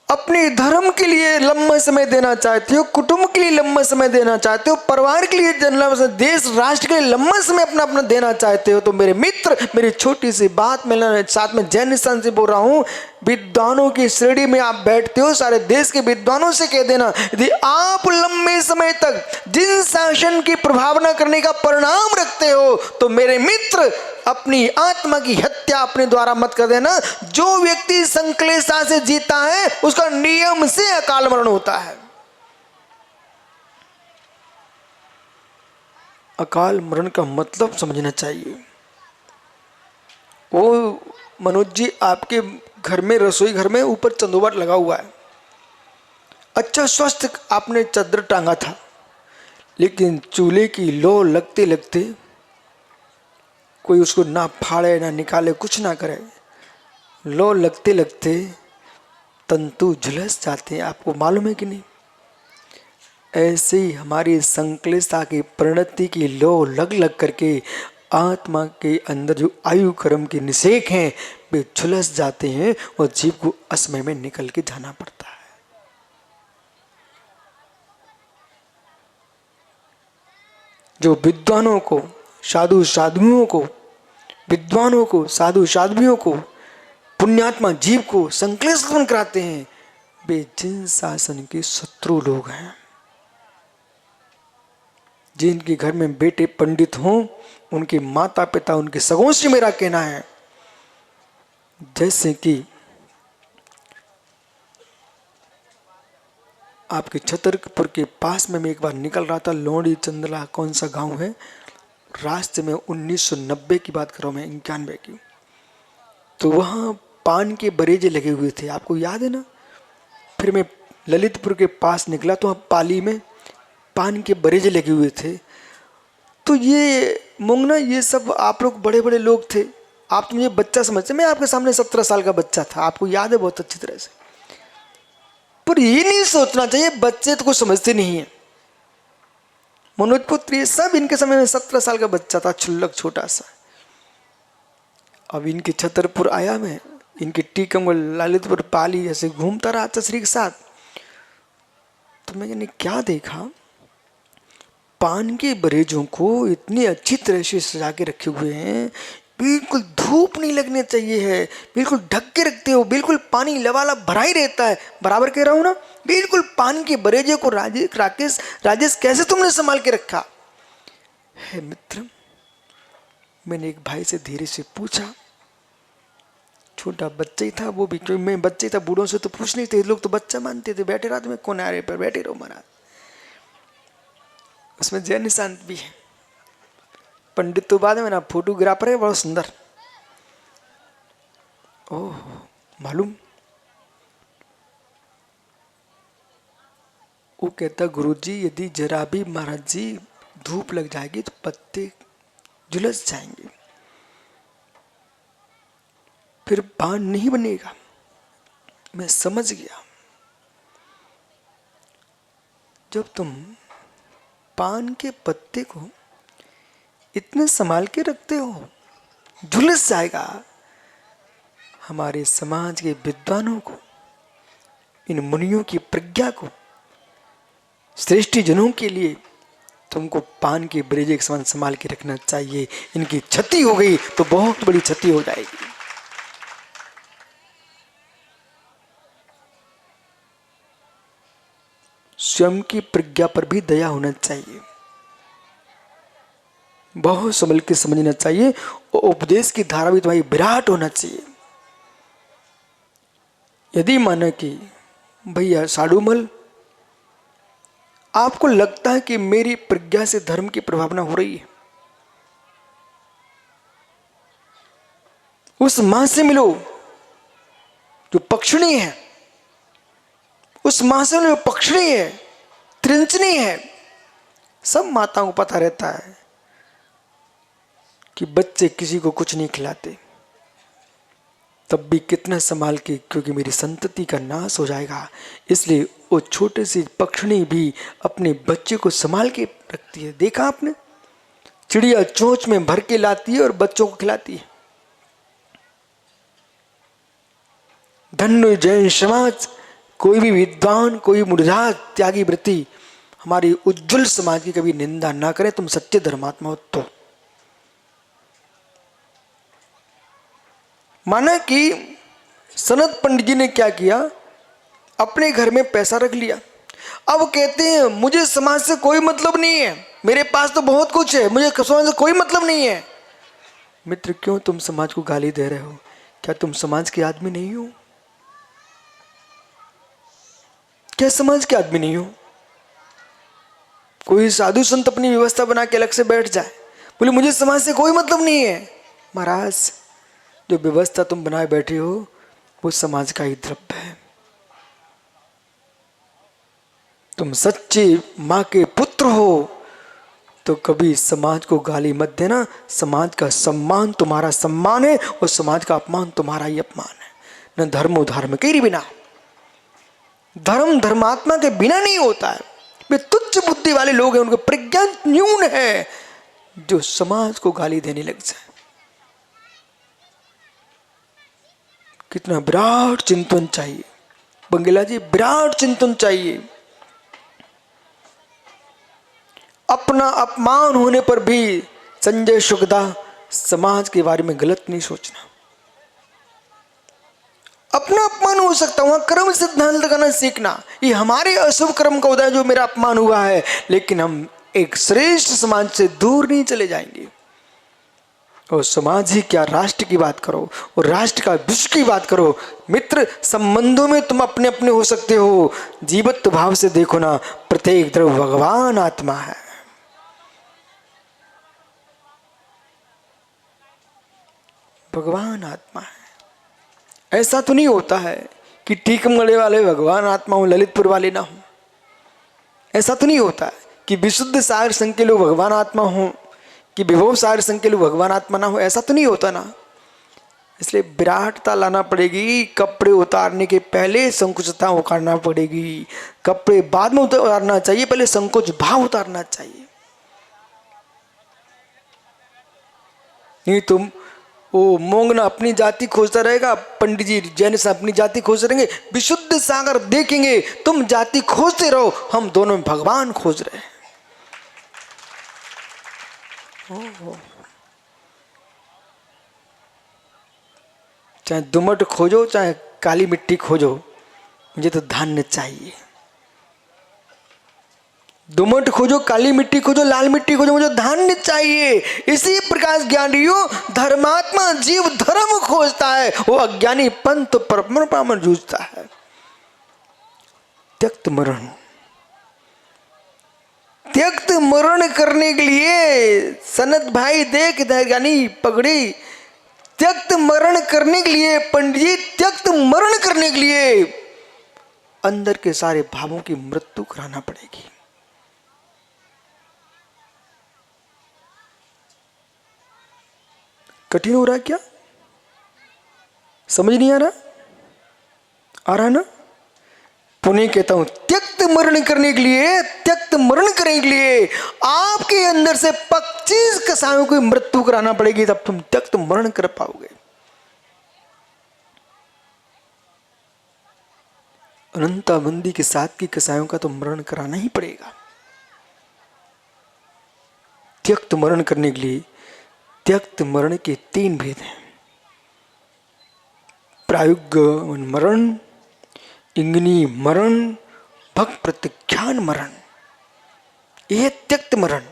अपने धर्म के लिए लंबा समय देना चाहते हो, कुटुंब के लिए लंबा समय देना चाहते हो, परिवार के लिए, देश राष्ट्र के लिए लंबा समय अपना अपना देना चाहते हो, तो मेरे मित्र, मेरी छोटी सी बात मैं साथ में जैन निशान से बोल रहा हूं, विद्वानों की श्रेणी में आप बैठते हो, सारे देश के विद्वानों से कह देना, यदि आप लंबे समय तक जिन शासन की प्रभावना करने का परिणाम रखते हो, तो मेरे मित्र अपनी आत्मा की हत्या अपने द्वारा मत कर देना। जो व्यक्ति संक्लेशता से जीता है उसका नियम से अकाल मरण होता है। अकाल मरण का मतलब समझना चाहिए। वो मनोज जी, आपके घर में, रसोई घर में ऊपर चंदोबाट लगा हुआ है, अच्छा स्वस्थ आपने चादर टांगा था, लेकिन चूल्हे की लो लगते लगते कोई उसको ना फाड़े ना निकाले, कुछ ना करे, लो लगते लगते तंतु झुलस जाते हैं। आपको मालूम है कि नहीं? ऐसे ही हमारी संक्लेशता की परिणति की लो लग लग करके आत्मा के अंदर जो आयु कर्म के निषेक हैं वे झुलस जाते हैं और जीव को असमय में निकल के जाना पड़ता है। जो विद्वानों को, साधु साध्वियों को, विद्वानों को, साधु साध्वियों को, पुण्यात्मा जीव को संक्लेश उत्पन्न कराते हैं, वे जिन शासन के शत्रु लोग हैं। जिनके घर में बेटे पंडित हों, उनके माता पिता, उनके सगों से मेरा कहना है, जैसे कि आपके छतरपुर के पास में मैं एक बार निकल रहा था, लोड़ी चंदला कौन सा गांव है, रास्ते में 1990 की बात कर रहा हूँ मैं, 91 की। तो वहाँ पान के बरेजे लगे हुए थे, आपको याद है ना। फिर मैं ललितपुर के पास निकला तो वहाँ पाली में पान के बरेजे लगे हुए थे। तो ये मोंगना, ये सब आप लोग बड़े बड़े लोग थे, आप तो मुझे बच्चा समझते, मैं आपके सामने 17 साल का बच्चा था, आपको याद है बहुत अच्छी तरह से। पर ये नहीं सोचना चाहिए बच्चे तो कुछ समझते नहीं है। मनोज पुत्र ये सब इनके समय में 17 साल का बच्चा था, छुल्लक छोटा सा। अब इनके छतरपुर आया मैं, इनके टीकमगढ़ ललितपुर पाली ऐसे घूमता रहा चचरी के साथ। तो मैंने क्या देखा, पान के बरेजों को इतनी अच्छी तरह से सजा के रखे हुए हैं, बिल्कुल धूप नहीं लगने चाहिए है, बिल्कुल ढक के रखते हो, बिल्कुल पानी लबालब भरा ही रहता है, बराबर कह रहा हूं ना। बिल्कुल पान के बरेजे को राजेश कैसे तुमने संभाल के रखा है मित्र। मैंने एक भाई से धीरे से पूछा, छोटा बच्चा ही था वो भी, क्योंकि मैं बच्चे था, बूढ़ों से तो पूछ नहीं थे, लोग तो बच्चा मानते थे, बैठे रात में कोनारे पर बैठे रहो महाराज। उसमें जय निशांत भी है, पंडित तो बाद में ना, फोटोग्राफर है बहुत सुंदर। ओह मालूम, वो कहता गुरुजी यदि जरा भी महाराज जी धूप लग जाएगी तो पत्ते झुलस जाएंगे, फिर पान नहीं बनेगा। मैं समझ गया, जब तुम पान के पत्ते को इतने संभाल के रखते हो, झुलस जाएगा। हमारे समाज के विद्वानों को, इन मुनियों की प्रज्ञा को, श्रेष्ठी जनों के लिए तुमको पान के बरेजे के समान संभाल के रखना चाहिए। इनकी क्षति हो गई तो बहुत बड़ी क्षति हो जाएगी। स्वयं की प्रज्ञा पर भी दया होना चाहिए, बहुत संभल के समझना चाहिए, और उपदेश की धारा भी तुम्हारी विराट होना चाहिए। यदि माना कि भैया साडूमल आपको लगता है कि मेरी प्रज्ञा से धर्म की प्रभावना हो रही है, उस मां से मिलो जो पक्षिणी है, उस मां से मिलो पक्षिणी है, त्रिंचनी है। सब माताओं को पता रहता है कि बच्चे किसी को कुछ नहीं खिलाते, तब भी कितना संभाल के, क्योंकि मेरी संतति का नाश हो जाएगा, इसलिए वो छोटे सी पक्षिणी भी अपने बच्चे को संभाल के रखती है। देखा आपने, चिड़िया चोंच में भर के लाती है और बच्चों को खिलाती है। धन्य जैन समाज, कोई भी विद्वान, कोई मुरझा त्यागी वृत्ति हमारी उज्जवल समाज की कभी निंदा ना करे। तुम सच्चे धर्मात्मा हो तो। माना कि सनत पंडित जी ने क्या किया, अपने घर में पैसा रख लिया। अब कहते हैं मुझे समाज से कोई मतलब नहीं है, मेरे पास तो बहुत कुछ है, मुझे समाज से कोई मतलब नहीं है। मित्र क्यों तुम समाज को गाली दे रहे हो? क्या तुम समाज के आदमी नहीं हो? क्या समाज के आदमी नहीं हो? कोई साधु संत अपनी व्यवस्था बना के अलग से बैठ जाए, बोले मुझे समाज से कोई मतलब नहीं है। महाराज जो व्यवस्था तुम बनाए बैठे हो वो समाज का ही द्रव्य है। तुम सच्चे मां के पुत्र हो तो कभी समाज को गाली मत देना। समाज का सम्मान तुम्हारा सम्मान है और समाज का अपमान तुम्हारा ही अपमान है। न धर्मो धर्म के बिना, धर्म धर्मात्मा के बिना नहीं होता है। वे तुच्छ बुद्धि वाले लोग हैं, उनकी प्रज्ञा न्यून है जो समाज को गाली देने लग जाए। कितना विराट चिंतन चाहिए बंगला जी, विराट चिंतन चाहिए। अपना अपमान होने पर भी संजय शुक्ला समाज के बारे में गलत नहीं सोचना। अपना अपमान हो सकता, वहां कर्म सिद्धांत लगाना सीखना। ये हमारे अशुभ कर्म का उदय जो मेरा अपमान हुआ है, लेकिन हम एक श्रेष्ठ समाज से दूर नहीं चले जाएंगे। और समाज ही क्या, राष्ट्र की बात करो और राष्ट्र का विश्व की बात करो। मित्र, संबंधों में तुम अपने अपने हो सकते हो, जीवत्व भाव से देखो ना, प्रत्येक द्रव्य भगवान आत्मा है। भगवान आत्मा है। ऐसा तो नहीं होता है कि टीकमगढ़ वाले भगवान आत्मा हो, ललितपुर वाले ना हो। ऐसा तो नहीं होता है कि विशुद्ध सागर संघ के लोग भगवान आत्मा हो, कि विभव सागर संघ के लोग भगवान आत्मा ना हो। ऐसा तो नहीं होता ना। इसलिए विराटता लाना पड़ेगी। कपड़े उतारने के पहले संकुचता उतारना पड़ेगी। कपड़े बाद में उतारना चाहिए, पहले संकोच भाव उतारना चाहिए। नहीं तुम वो मोंगना अपनी जाति खोजता रहेगा, पंडित जी जैन से अपनी जाति खोज रहेंगे, विशुद्ध सागर देखेंगे, तुम जाति खोजते रहो, हम दोनों में भगवान खोज रहे हैं। चाहे दुमट खोजो चाहे काली मिट्टी खोजो, मुझे तो धान्य चाहिए। दुमट खोजो, काली मिट्टी खोजो, लाल मिट्टी खोजो, मुझे धान्य चाहिए। इसी प्रकार ज्ञानियों, धर्मात्मा जीव धर्म खोजता है, वो अज्ञानी पंथ परम्परा में जूझता है। त्यक्त मरण, त्यक्त मरण करने के लिए सनत भाई देख यानी पगड़ी, त्यक्त मरण करने के लिए पंडित जी, त्यक्त मरण करने के लिए अंदर के सारे भावों की मृत्यु कराना पड़ेगी। कठिन हो रहा है क्या? समझ नहीं आ रहा? आ रहा ना? पुण्य कहता हूं, त्यक्त मरण करने के लिए, त्यक्त मरण करने के लिए आपके अंदर से 25 कसायों की मृत्यु कराना पड़ेगी, तब तुम त्यक्त मरण कर पाओगे। अनंताबंदी के साथ की कसायों का तो मरण कराना ही पड़ेगा। त्यक्त मरण करने के लिए त्यक्त मरण के 3 भेद हैं। प्रायुग्मन मरण, इंगनी मरण, भक्त प्रत्याख्यान मरण। यह त्यक्त मरण।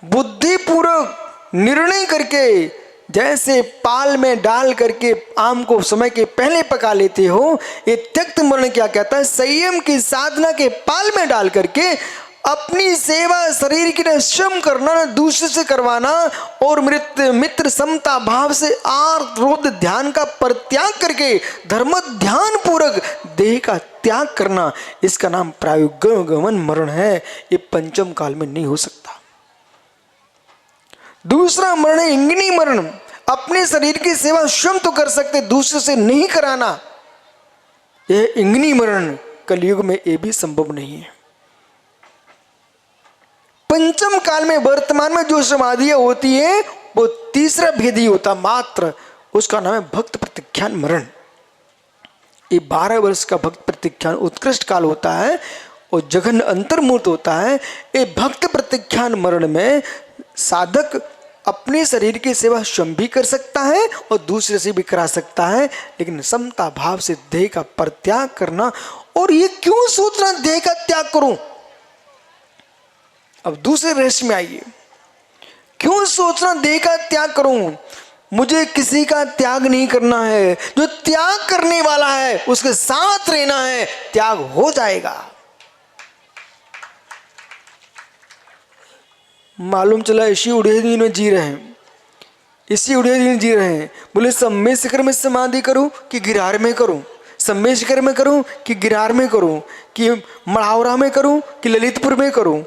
बुद्धिपूर्वक निर्णय करके, जैसे पाल में डाल करके आम को समय के पहले पका लेते हो, ये त्यक्त मरण क्या कहता है? संयम की साधना के पाल में डाल करके अपनी सेवा शरीर की श्रम करना, दूसरे से करवाना, और मित्र समता भाव से आर्त रोध ध्यान का परित्याग करके धर्म ध्यान पूर्वक देह का त्याग करना, इसका नाम प्रायुग्मन मरण है। ये पंचम काल में नहीं हो सकता। दूसरा मरण है इंगिनी मरण। अपने शरीर की सेवा स्वयं तो कर सकते, दूसरे से नहीं कराना, यह इंगिनी मरण कलयुग में ये भी संभव नहीं है। पंचम काल में वर्तमान में जो समाधियां होती है वो तीसरा भेद ही होता मात्र, उसका नाम है भक्त प्रत्याख्यान मरण। ये 12 वर्ष का भक्त प्रत्याख्यान उत्कृष्ट काल होता है और जघन अंतर्मूर्त होता है। ये भक्त प्रत्याख्यान मरण में साधक अपने शरीर की सेवा स्वयं भी कर सकता है और दूसरे से भी करा सकता है, लेकिन समता भाव से देह का परित्याग करना। और ये क्यों सोचना देह का त्याग करूं? अब दूसरे रहस्य में आइए। क्यों सोचना देह का त्याग करूं? मुझे किसी का त्याग नहीं करना है, जो त्याग करने वाला है उसके साथ रहना है, त्याग हो जाएगा। मालूम चला इसी उड़ेदी में जी रहे हैं, इसी उड़ेदी में जी रहे हैं। बोले सम्मेद शिखर में समाधि करूं कि गिरार में करूं, सम्मेद शिखर में करूं कि गिरार में करूं, कि मढ़ावरा में करूं कि ललितपुर में करूं।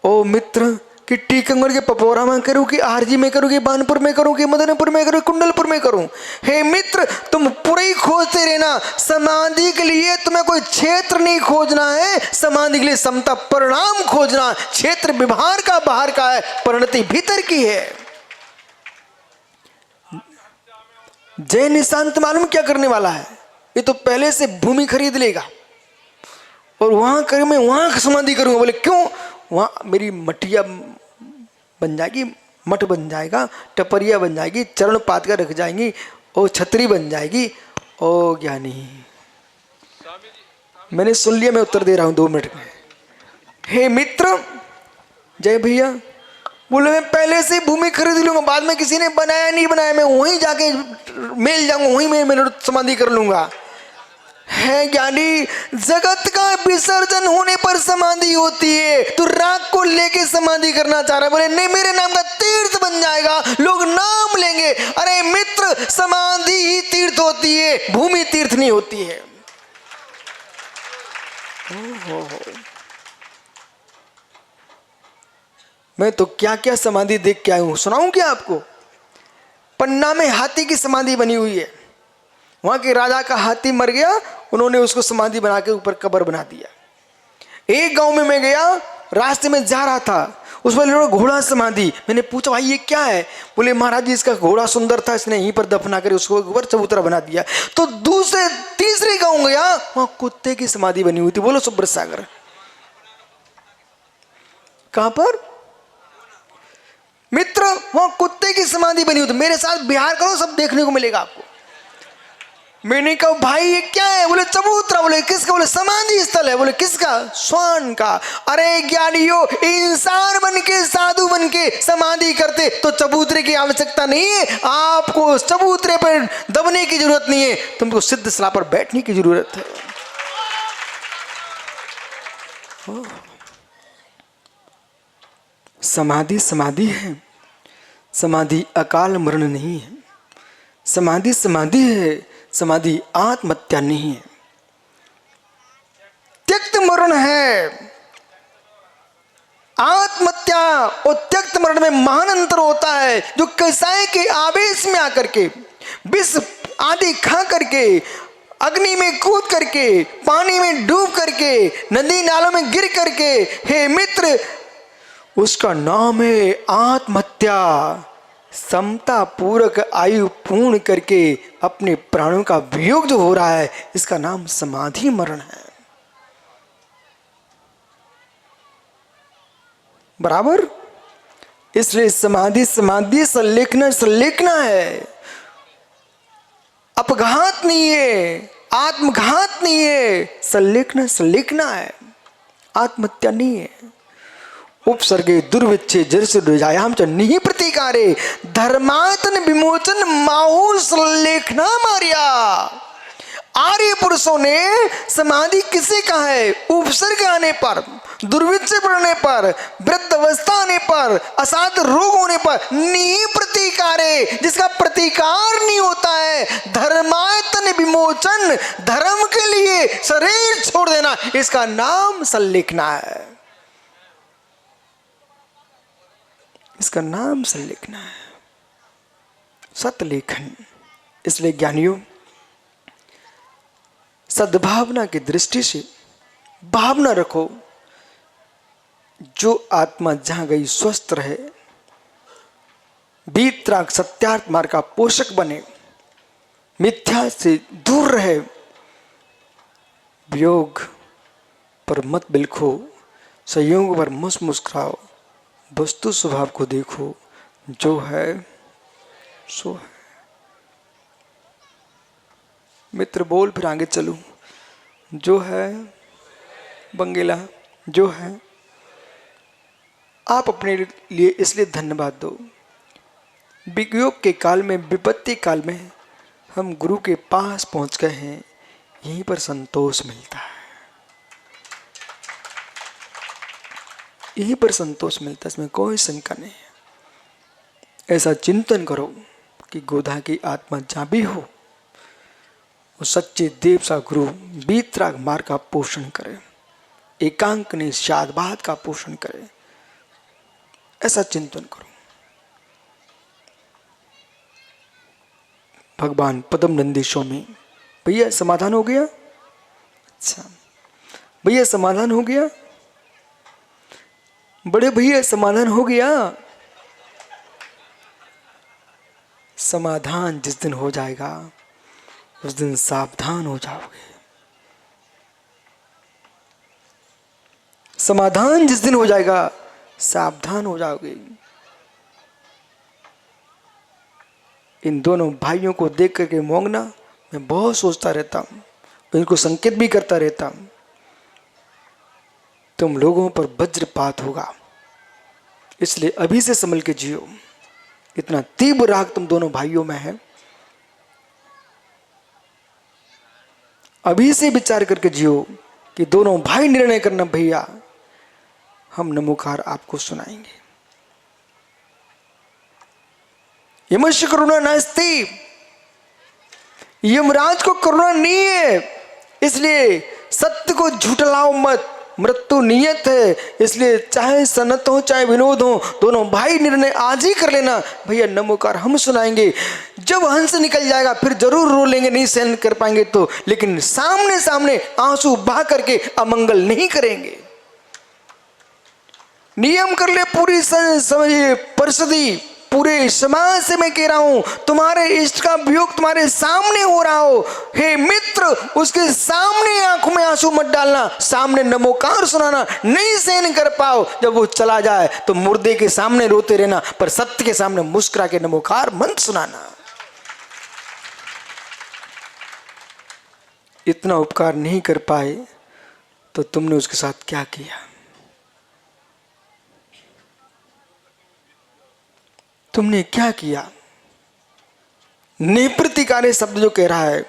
ओ मित्र, कि टीकमगढ़ के पपोरा में करूं कि आरजी में करूं कि बानपुर में करूं कि मदनपुर में करूं, कुंडलपुर में करूं। हे मित्र, तुम पूरे ही खोजते रहना। समाधि के लिए तुम्हें कोई क्षेत्र नहीं खोजना है, समाधि के लिए समता परिणाम खोजना। क्षेत्र व्यवहार का बाहर का है, परिणति भीतर की है। जय निशांत मालूम क्या करने वाला है? ये तो पहले से भूमि खरीद लेगा और वहां कर मैं वहां समाधि करूंगा। बोले क्यों? वहाँ मेरी मठिया बन जाएगी, मठ बन जाएगा, टपरिया बन जाएगी, चरण पात कर रख जाएंगी, और छतरी बन जाएगी। ओ ज्ञानी, मैंने सुन लिया, मैं उत्तर दे रहा हूँ 2 मिनट में। हे मित्र, जय भैया, बोले मैं पहले से भूमि खरीद लूंगा, बाद में किसी ने बनाया नहीं बनाया, मैं वहीं जाके मिल जाऊंगा, वहीं मैं समाधि कर लूंगा। है ज्ञानी, जगत का विसर्जन होने पर समाधि होती है, तो राग को लेके समाधि करना चाह रहा है। बोले नहीं, मेरे नाम का तीर्थ बन जाएगा, लोग नाम लेंगे। अरे मित्र, समाधि ही तीर्थ होती है, भूमि तीर्थ नहीं होती है। हो। मैं तो क्या क्या समाधि देख के आया हूं, सुनाऊं क्या आपको? पन्ना में हाथी की समाधि बनी हुई है। वहां के राजा का हाथी मर गया, उन्होंने उसको समाधि बना के ऊपर कब्र बना दिया। एक गांव में मैं गया, रास्ते में जा रहा था, उस पर घोड़ा समाधि। मैंने पूछा भाई ये क्या है? बोले महाराज जी इसका घोड़ा सुंदर था, इसने यहीं पर दफना कर उसको ऊपर चबूतरा बना दिया। तो दूसरे तीसरे गांव गया, वहां कुत्ते की समाधि बनी हुई थी। बोलो सुब्रत सागर, कहां पर? मित्र, वहां कुत्ते की समाधि बनी हुई थी। मेरे साथ बिहार करो, सब देखने को मिलेगा आपको। मैंने कहा भाई ये क्या है? बोले चबूतरा। बोले किसका? बोले समाधि स्थल है। बोले किसका? स्वान का। अरे ज्ञानियों, इंसान बन के, साधु बन के समाधि करते तो चबूतरे की आवश्यकता नहीं है। आपको चबूतरे पर दबने की जरूरत नहीं है, तुमको सिद्ध सलाह पर बैठने की जरूरत है। समाधि समाधि है, समाधि अकाल मरण नहीं है। समाधि समाधि है, समाधि आत्महत्या नहीं है। त्यक्त मरण है। आत्महत्या और त्यक्त मरण में महान अंतर होता है। जो कसाई के आवेश में आकर के, विष आदि खा करके, अग्नि में कूद करके, पानी में डूब करके, नदी नालों में गिर करके, हे मित्र, उसका नाम है आत्महत्या। समता पूर्वक आयु पूर्ण करके अपने प्राणों का वियोग जो हो रहा है, इसका नाम समाधि मरण है। बराबर? इसलिए समाधि समाधि संलेखना है, अपघात नहीं है, आत्मघात नहीं है, संलेखना है, आत्महत्या नहीं है। उपसर्गे दुर्विच्छे जरसे दुजायाम च निहि प्रतिकारे धर्मातन विमोचन माहू संलेखना मारिया। आर्य पुरुषों ने समाधि किसे कहा है? उपसर्ग आने पर, दुर्विच्छ पड़ने पर, वृद्ध अवस्था आने पर, असाध्य रोग होने पर, निहि प्रतिकारे, जिसका प्रतिकार नहीं होता है, धर्मायतन विमोचन, धर्म के लिए शरीर छोड़ देना, इसका नाम संलेखना है। इसका नाम संलेखना है, सतलेखन। इसलिए ज्ञानियों, सद्भावना की दृष्टि से भावना रखो, जो आत्मा जहां गई स्वस्थ रहे, वीतराग सत्यार्थ मार्ग का पोषक बने, मिथ्या से दूर रहे, वियोग पर मत बिलखो, संयोग पर मुस्कुराओ, वस्तु स्वभाव को देखो, जो है सो है। मित्र बोल, फिर आगे चलूं। जो है बंगेला, जो है। आप अपने लिए इसलिए धन्यवाद दो, वियोग के काल में, विपत्ति काल में हम गुरु के पास पहुंच गए हैं, यहीं पर संतोष मिलता है, यहीं पर संतोष मिलता है, इसमें कोई शंका नहीं है। ऐसा चिंतन करो कि गोधा की आत्मा जहां भी हो, वो सच्चे देव सा गुरु वीतराग मार्ग का पोषण करे, एकांक ने शादबाद का पोषण करे, ऐसा चिंतन करो। भगवान पद्म नंदी स्वामी, भैया समाधान हो गया? अच्छा भैया समाधान हो गया? बड़े भैया समाधान हो गया? समाधान जिस दिन हो जाएगा, उस दिन सावधान हो जाओगे। समाधान जिस दिन हो जाएगा, सावधान हो जाओगे। इन दोनों भाइयों को देख करके मोंगना मैं बहुत सोचता रहता हूँ, इनको संकेत भी करता रहता हूँ, तुम लोगों पर वज्रपात होगा, इसलिए अभी से संभल के जियो। इतना तीव्र राग तुम दोनों भाइयों में है, अभी से विचार करके जियो कि दोनों भाई निर्णय करना, भैया हम नमोकार आपको सुनाएंगे। यमस्य करुणा नास्ति, यमराज को करुणा नहीं है, इसलिए सत्य को झूठलाओ मत, मृत्यु नियत है। इसलिए चाहे सनत हो चाहे विनोद हो, दोनों भाई निर्णय आज ही कर लेना, भैया नमोकार हम सुनाएंगे। जब हंस निकल जाएगा फिर जरूर रो लेंगे, नहीं सहन कर पाएंगे तो, लेकिन सामने सामने आंसू बहा करके अमंगल नहीं करेंगे। नियम कर ले पूरी समझिए परिस्थिति, पूरे समाज से मैं कह रहा हूं, तुम्हारे इष्ट का वियोग तुम्हारे सामने हो रहा हो, हे मित्र उसके सामने आंखों में आंसू मत डालना, सामने नमोकार सुनाना। नहीं सहन कर पाओ जब वो चला जाए तो मुर्दे के सामने रोते रहना, पर सत्य के सामने मुस्कुरा के नमोकार मत सुनाना। इतना उपकार नहीं कर पाए तो तुमने उसके साथ क्या किया? तुमने क्या किया? निप्रतिकारी शब्द जो कह रहा है,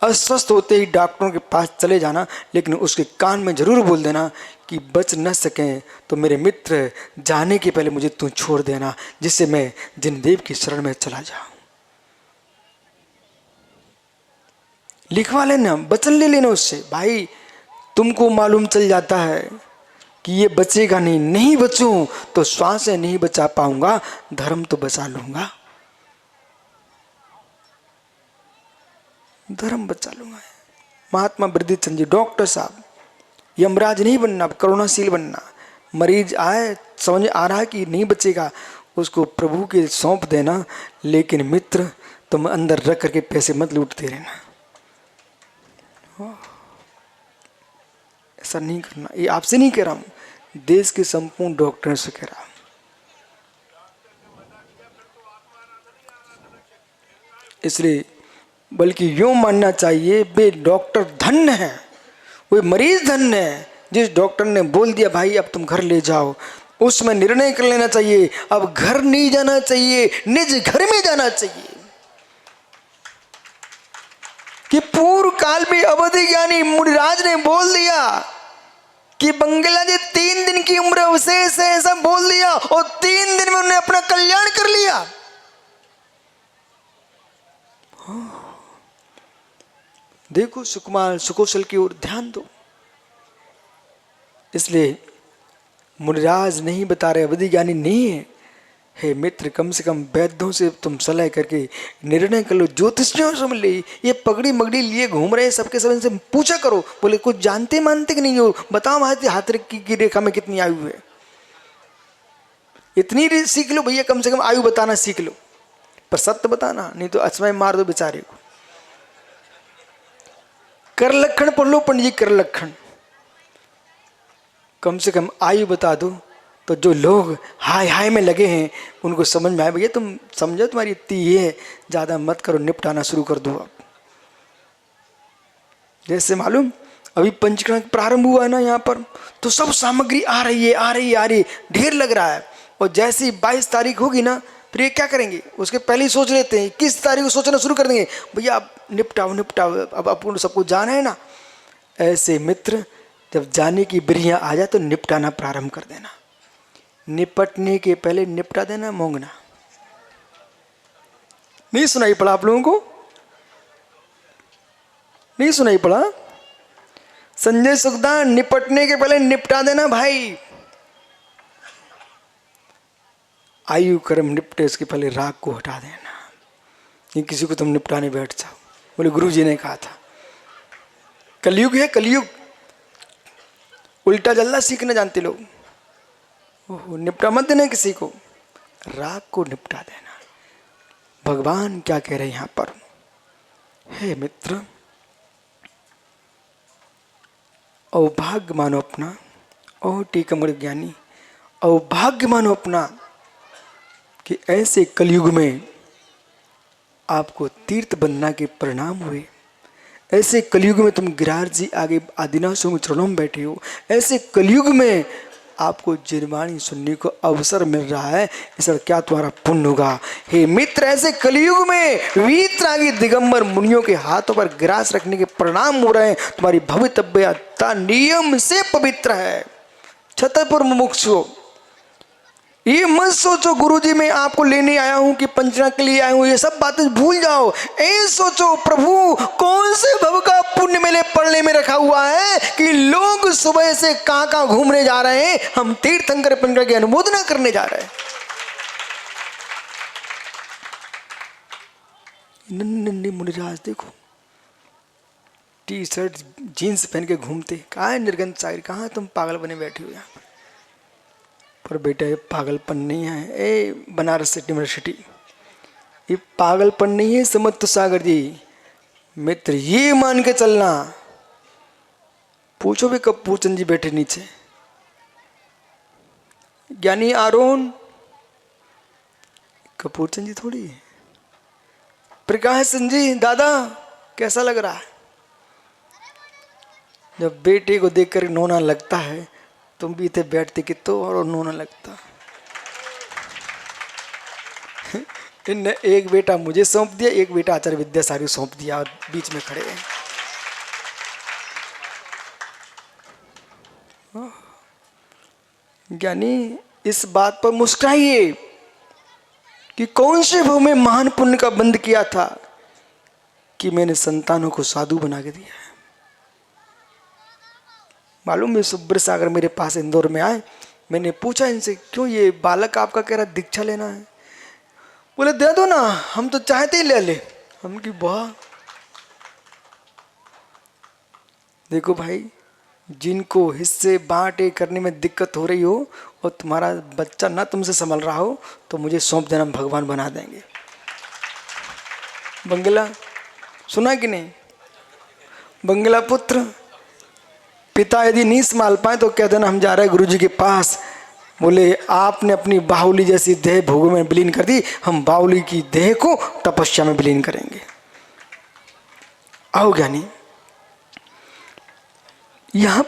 अस्वस्थ होते ही डॉक्टरों के पास चले जाना, लेकिन उसके कान में जरूर बोल देना कि बच न सकें तो मेरे मित्र जाने के पहले मुझे तू छोड़ देना, जिससे मैं जिनदेव की शरण में चला जाऊं। लिखवा लेना, वचन ले लेना उससे। भाई तुमको मालूम चल जाता है कि ये बचेगा नहीं, नहीं बचूं तो श्वास नहीं बचा पाऊंगा, धर्म तो बचा लूंगा, धर्म बचा लूंगा। महात्मा वृद्धिचंद जी, डॉक्टर साहब, यमराज नहीं बनना, करुणाशील बनना। मरीज आए, समझ आ रहा है कि नहीं बचेगा, उसको प्रभु के सौंप देना, लेकिन मित्र तुम अंदर रख करके पैसे मत लूटते रहना। ऐसा नहीं करना। ये आपसे नहीं कह रहा हूं, देश के संपूर्ण डॉक्टरों से कह रहा हूं। इसलिए बल्कि यूं मानना चाहिए वे डॉक्टर धन्य है, वो मरीज धन्य है जिस डॉक्टर ने बोल दिया भाई अब तुम घर ले जाओ। उसमें निर्णय कर लेना चाहिए, अब घर नहीं जाना चाहिए, निज घर में जाना चाहिए। कि पूर्व काल में अवधि ज्ञानी मुनिराज ने बोल दिया कि बंगला जी 3 दिन की उम्र विशेष है, ऐसा बोल दिया, और 3 दिन में उन्होंने अपना कल्याण कर लिया। देखो सुकुमार सुकौशल की ओर ध्यान दो। इसलिए मुनिराज नहीं बता रहे, अवधि ज्ञानी नहीं है। हे मित्र, कम से कम वैद्यों से तुम सलाह करके निर्णय कर लो, ज्योतिषियों से मिल ली। ये पगड़ी मगड़ी लिए घूम रहे सबके सब, इनसे पूछा करो, बोले कुछ जानते मानते कि नहीं हो, बताओ हाथ की रेखा में कितनी आयु है। इतनी सीख लो भैया, कम से कम आयु बताना सीख लो, पर सत्य बताना, नहीं तो अचमय मार दो बेचारे को। कर लक्षण पढ़ लो पंडित जी, कर लक्षण, कम से कम आयु बता दो, तो जो लोग हाय हाय में लगे हैं उनको समझ में आए भैया तुम समझो तुम्हारी इतनी ये है, ज़्यादा मत करो, निपटाना शुरू कर दो। अब जैसे मालूम अभी पंचकर्म प्रारंभ हुआ है ना यहाँ पर, तो सब सामग्री आ रही है, आ रही है, आ रही है, ढेर लग रहा है। और जैसे ही 22 तारीख होगी ना, फिर ये क्या करेंगे, उसके पहले ही सोच लेते हैं, किस तारीख को सोचना शुरू कर देंगे, भैया अब निपटाओ निपटाओ, अब आपको सबको जाना है ना। ऐसे मित्र जब जाने की बिरियाँ आ जाए तो निपटाना प्रारंभ कर देना, निपटने के पहले निपटा देना, मोंगना। नहीं सुनाई पड़ा आप लोगों को? नहीं सुनाई पड़ा? संजय सुखदान, निपटने के पहले निपटा देना भाई। आयु कर्म निपटे उसके पहले राग को हटा देना। ये किसी को तुम निपटाने बैठ जाओ, बोले गुरु जी ने कहा था। कलयुग है, कलयुग, उल्टा जल्दा सीखना जानते लोग। ओहो, निपटा मत देना किसी को, राग को निपटा देना। भगवान क्या कह रहे हैं यहां पर, हे मित्र अवभाग्य मानो अपना, ओ टीकमगढ़ ज्ञानी अवभाग्य मानो अपना कि ऐसे कलयुग में आपको तीर्थ बनना के परिणाम हुए। ऐसे कलयुग में तुम गिरिराज जी आगे आदिनाथों के चरणों में बैठे हो। ऐसे कलयुग में आपको जिनवाणी सुनने को अवसर मिल रहा है, इसका क्या तुम्हारा पुण्य होगा। हे मित्र, ऐसे कलयुग में वीतरागी दिगंबर मुनियों के हाथों पर ग्रास रखने के परिणाम हो रहे हैं। तुम्हारी भवितव्यता नियम से पवित्र है। छतरपुर मुमुक्षु, ये मत सोचो गुरुजी मैं आपको लेने आया हूं कि पंचना के लिए आया हूं, ये सब बातें भूल जाओ। ऐ सोचो प्रभु कौन से भव का पुण्य मेले पढ़ने में रखा हुआ है कि लोग सुबह से कहां कहां घूमने जा रहे हैं, हम तीर्थंकर पंचना की अनुमोदना करने जा रहे हैं। नन्हे नन्हे मुनिराज देखो टी शर्ट जीन्स पहन के घूमते, कहाँ है निर्गंध सागर, कहाँ तुम पागल बने बैठे हो यहाँ पर बेटा। ये पागलपन नहीं है। ए बनारस यूनिवर्सिटी, ये पागलपन नहीं है समत सागर जी। मित्र ये मान के चलना, पूछो भी कपूर चंद जी बैठे नीचे, ज्ञानी आरोन कपूर चंद जी थोड़ी है। प्रकाश चंद जी दादा कैसा लग रहा है। जब बेटे को देखकर नोना लगता है, तुम भी थे बैठते कि तो और नोना लगता। इनने एक बेटा मुझे सौंप दिया, एक बेटा आचार्य विद्यासागर सौंप दिया और बीच में खड़े हैं। ज्ञानी इस बात पर मुस्कुराइए कि कौन से भव में महान पुण्य का बंध किया था कि मैंने संतानों को साधु बना के दिया है। मालूम है सुब्र सागर मेरे पास इंदौर में आए, मैंने पूछा इनसे क्यों ये बालक आपका कह रहा दीक्षा लेना है। बोले दे दो ना, हम तो चाहते ही ले ले। हम की वाह, देखो भाई जिनको हिस्से बांटे करने में दिक्कत हो रही हो और तुम्हारा बच्चा ना तुमसे संभल रहा हो तो मुझे सौंप देना, भगवान बना देंगे। बंगला सुना कि नहीं, बंगला पुत्र पिता यदि नहीं संभाल पाए तो कह देना हम जा रहे हैं गुरुजी के पास। बोले आपने अपनी बाहुली जैसी देह भोगों में विलीन कर दी, हम बाहुली की देह को तपस्या में विलीन करेंगे। आओ ज्ञानी, यहां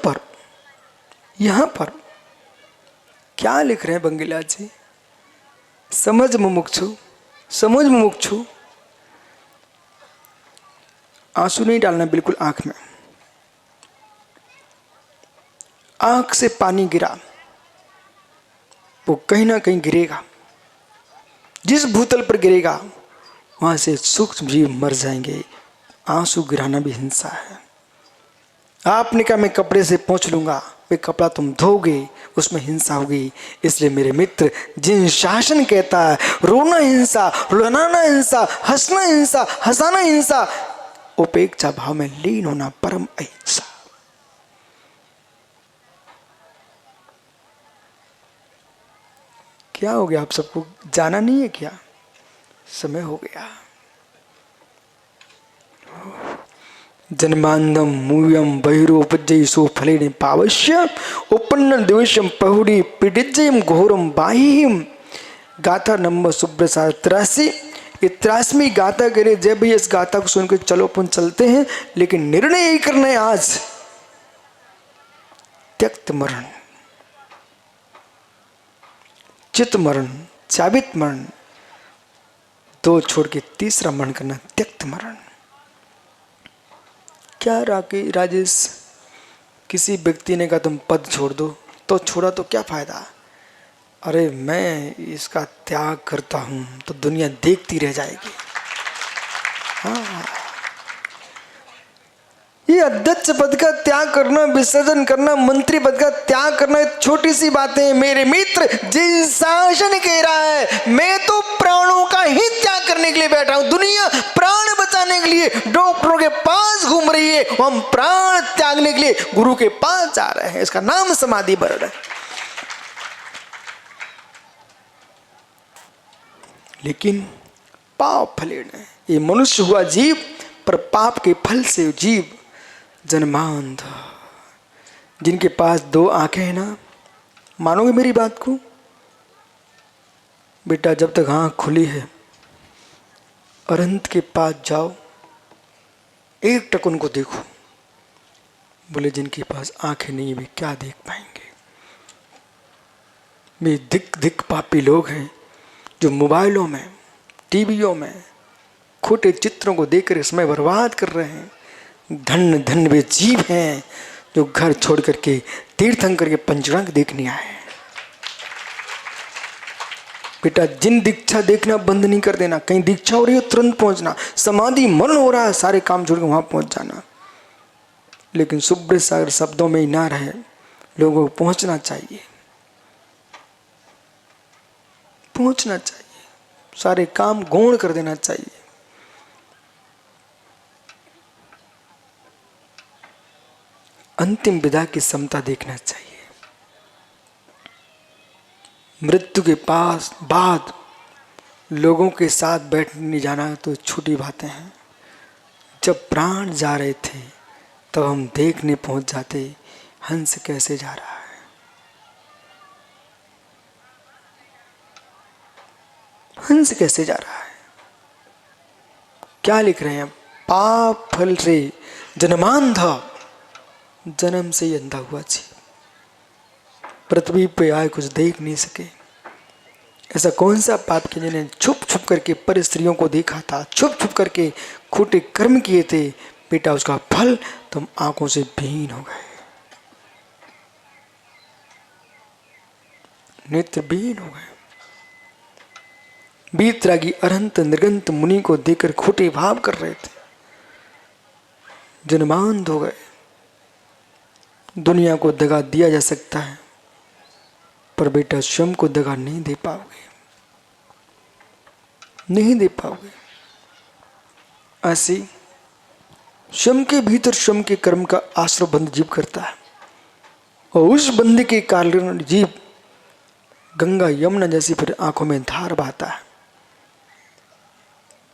पर क्या लिख रहे हैं बंगीला जी। समझ मुमुक्षु, आंसू नहीं डालना बिल्कुल आंख में। आंख से पानी गिरा वो कहीं ना कहीं गिरेगा, जिस भूतल पर गिरेगा वहां से सूक्ष्म जीव मर जाएंगे। आंसू गिराना भी हिंसा है। आपने कहा मैं कपड़े से पोंछ लूंगा, वे कपड़ा तुम धोगे, उसमें हिंसा होगी। इसलिए मेरे मित्र, जिन शासन कहता है रोना हिंसा, रुलाना हिंसा, हंसना हिंसा, हंसाना हिंसा, उपेक्षा भाव में लीन होना परम अहिंसा। क्या हो गया, आप सबको जाना नहीं है क्या? समय हो गया। जन्मांधम मूयम बहिरोपजयसो फलेन पावश्य उपन्न दिवसम पहुड़ी पीडिजयम घोरम बाहिम। गाथा नंबर सुब्रसार 83। 83वीं गाथा करे। जब भी इस गाथा को सुनकर चलो अपन चलते हैं, लेकिन निर्णय यही करना है आज, त्यक्त मरण, चित मरण, चाबित मरण, दो छोड़ के तीसरा मरण करना, त्यक्त मरण। क्या राजेश, किसी व्यक्ति ने कहा तुम पद छोड़ दो, तो छोड़ा तो क्या फायदा। अरे मैं इसका त्याग करता हूं तो दुनिया देखती रह जाएगी। हाँ, ये अध्यक्ष पद का त्याग करना, विसर्जन करना, मंत्री पद का त्याग करना छोटी सी बातें हैं मेरे मित्र। जिस शासन कह रहा है मैं तो प्राणों का ही त्याग करने के लिए बैठा हूं। दुनिया प्राण बचाने के लिए डॉक्टरों के पास घूम रही है, हम प्राण त्यागने के लिए गुरु के पास जा रहे हैं। इसका नाम समाधि वरण है। लेकिन पाप फलेन, ये मनुष्य हुआ जीव, पर पाप के फल से जीव जन्मांध। जिनके पास दो आंखें हैं ना, मानोगे मेरी बात को बेटा, जब तक आंख खुली है अनंत के पास जाओ, एक टक उनको देखो। बोले जिनके पास आंखें नहीं वे क्या देख पाएंगे। भी धिक धिक पापी लोग हैं जो मोबाइलों में, टीवियों में खोटे चित्रों को देखकर समय बर्बाद कर रहे हैं। धन्य धन्य वे जीव हैं जो घर छोड़ करके तीर्थंकर के पंचरंग देखने आए हैं। बेटा, जिन दीक्षा देखना बंद नहीं कर देना। कहीं दीक्षा हो रही हो तुरंत पहुंचना, समाधि मरण हो रहा है सारे काम छोड़ के वहां पहुंच जाना। लेकिन सुब्रत सागर शब्दों में ही ना रहे, लोगों को पहुंचना चाहिए, पहुंचना चाहिए, सारे काम गौण कर देना चाहिए। अंतिम विदा की समता देखना चाहिए। मृत्यु के पास बाद लोगों के साथ बैठने जाना तो छोटी बातें हैं। जब प्राण जा रहे थे तब हम देखने पहुंच जाते हंस कैसे जा रहा है। हंस कैसे जा रहा है। क्या लिख रहे हैं? पाप फल रे जन्मांधा, जन्म से ही अंधा हुआ जी, पृथ्वी पे आए कुछ देख नहीं सके। ऐसा कौन सा पाप किया जिन्हें छुप छुप करके पर स्त्रियों को देखा था, छुप छुप करके खोटे कर्म किए थे। बेटा, उसका फल तुम आंखों से विहीन हो गए, नेत्र विहीन हो गए। बीतरागी अरहंत निर्गंत मुनि को देखकर खोटे भाव कर रहे थे, जन्मांध हो गए। दुनिया को दगा दिया जा सकता है पर बेटा स्वयं को दगा नहीं दे पाओगे, नहीं दे पाओगे। ऐसी स्वयं के भीतर स्वयं के कर्म का आश्रय बंध जीव करता है और उस बंध के कारण जीव गंगा यमुना जैसी फिर आंखों में धार बहाता है।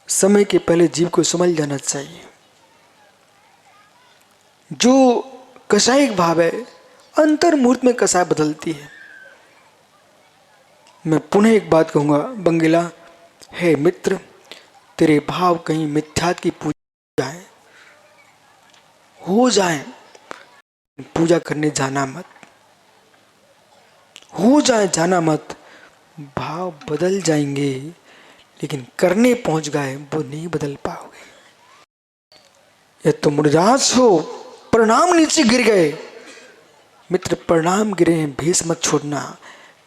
समय के पहले जीव को समझ जाना चाहिए। जो कसायिक भाव है अंतर मुहूर्त में कसाय बदलती है। मैं पुनः एक बात कहूंगा बंगिला, हे मित्र, तेरे भाव कहीं मिथ्यात की पूजा है हो जाए, पूजा करने जाना मत, हो जाए जाना मत। भाव बदल जाएंगे लेकिन करने पहुंच गए वो नहीं बदल पाओगे। या तुम उदास हो, प्रणाम नीचे गिर गए, मित्र प्रणाम गिरे हैं भेष मत छोड़ना,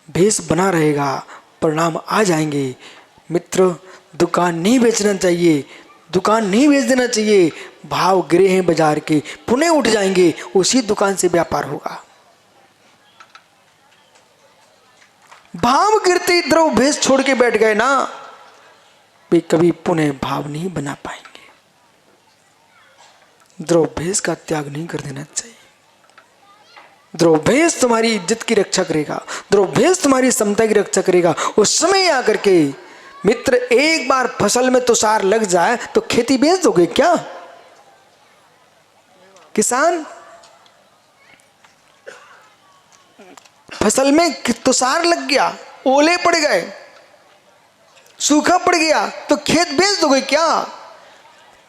भेष बना रहेगा, परिणाम आ जाएंगे। मित्र, दुकान नहीं बेचना चाहिए, दुकान नहीं बेच देना चाहिए। भाव गिरे हैं बाजार के, पुनः उठ जाएंगे, उसी दुकान से व्यापार होगा। भाव गिरते ही द्रव भेष छोड़ के बैठ गए ना, वे कभी पुनः भाव नहीं बना पाएंगे। द्रव भेष का त्याग नहीं कर देना चाहिए। द्रव भेष तुम्हारी इज्जत की रक्षा करेगा, द्रव भेष तुम्हारी समता की रक्षा करेगा। उस समय आकर के मित्र एक बार फसल में तुषार लग जाए तो खेती बेच दोगे क्या? किसान फसल में तुषार लग गया, ओले पड़ गए, सूखा पड़ गया तो खेत बेच दोगे क्या?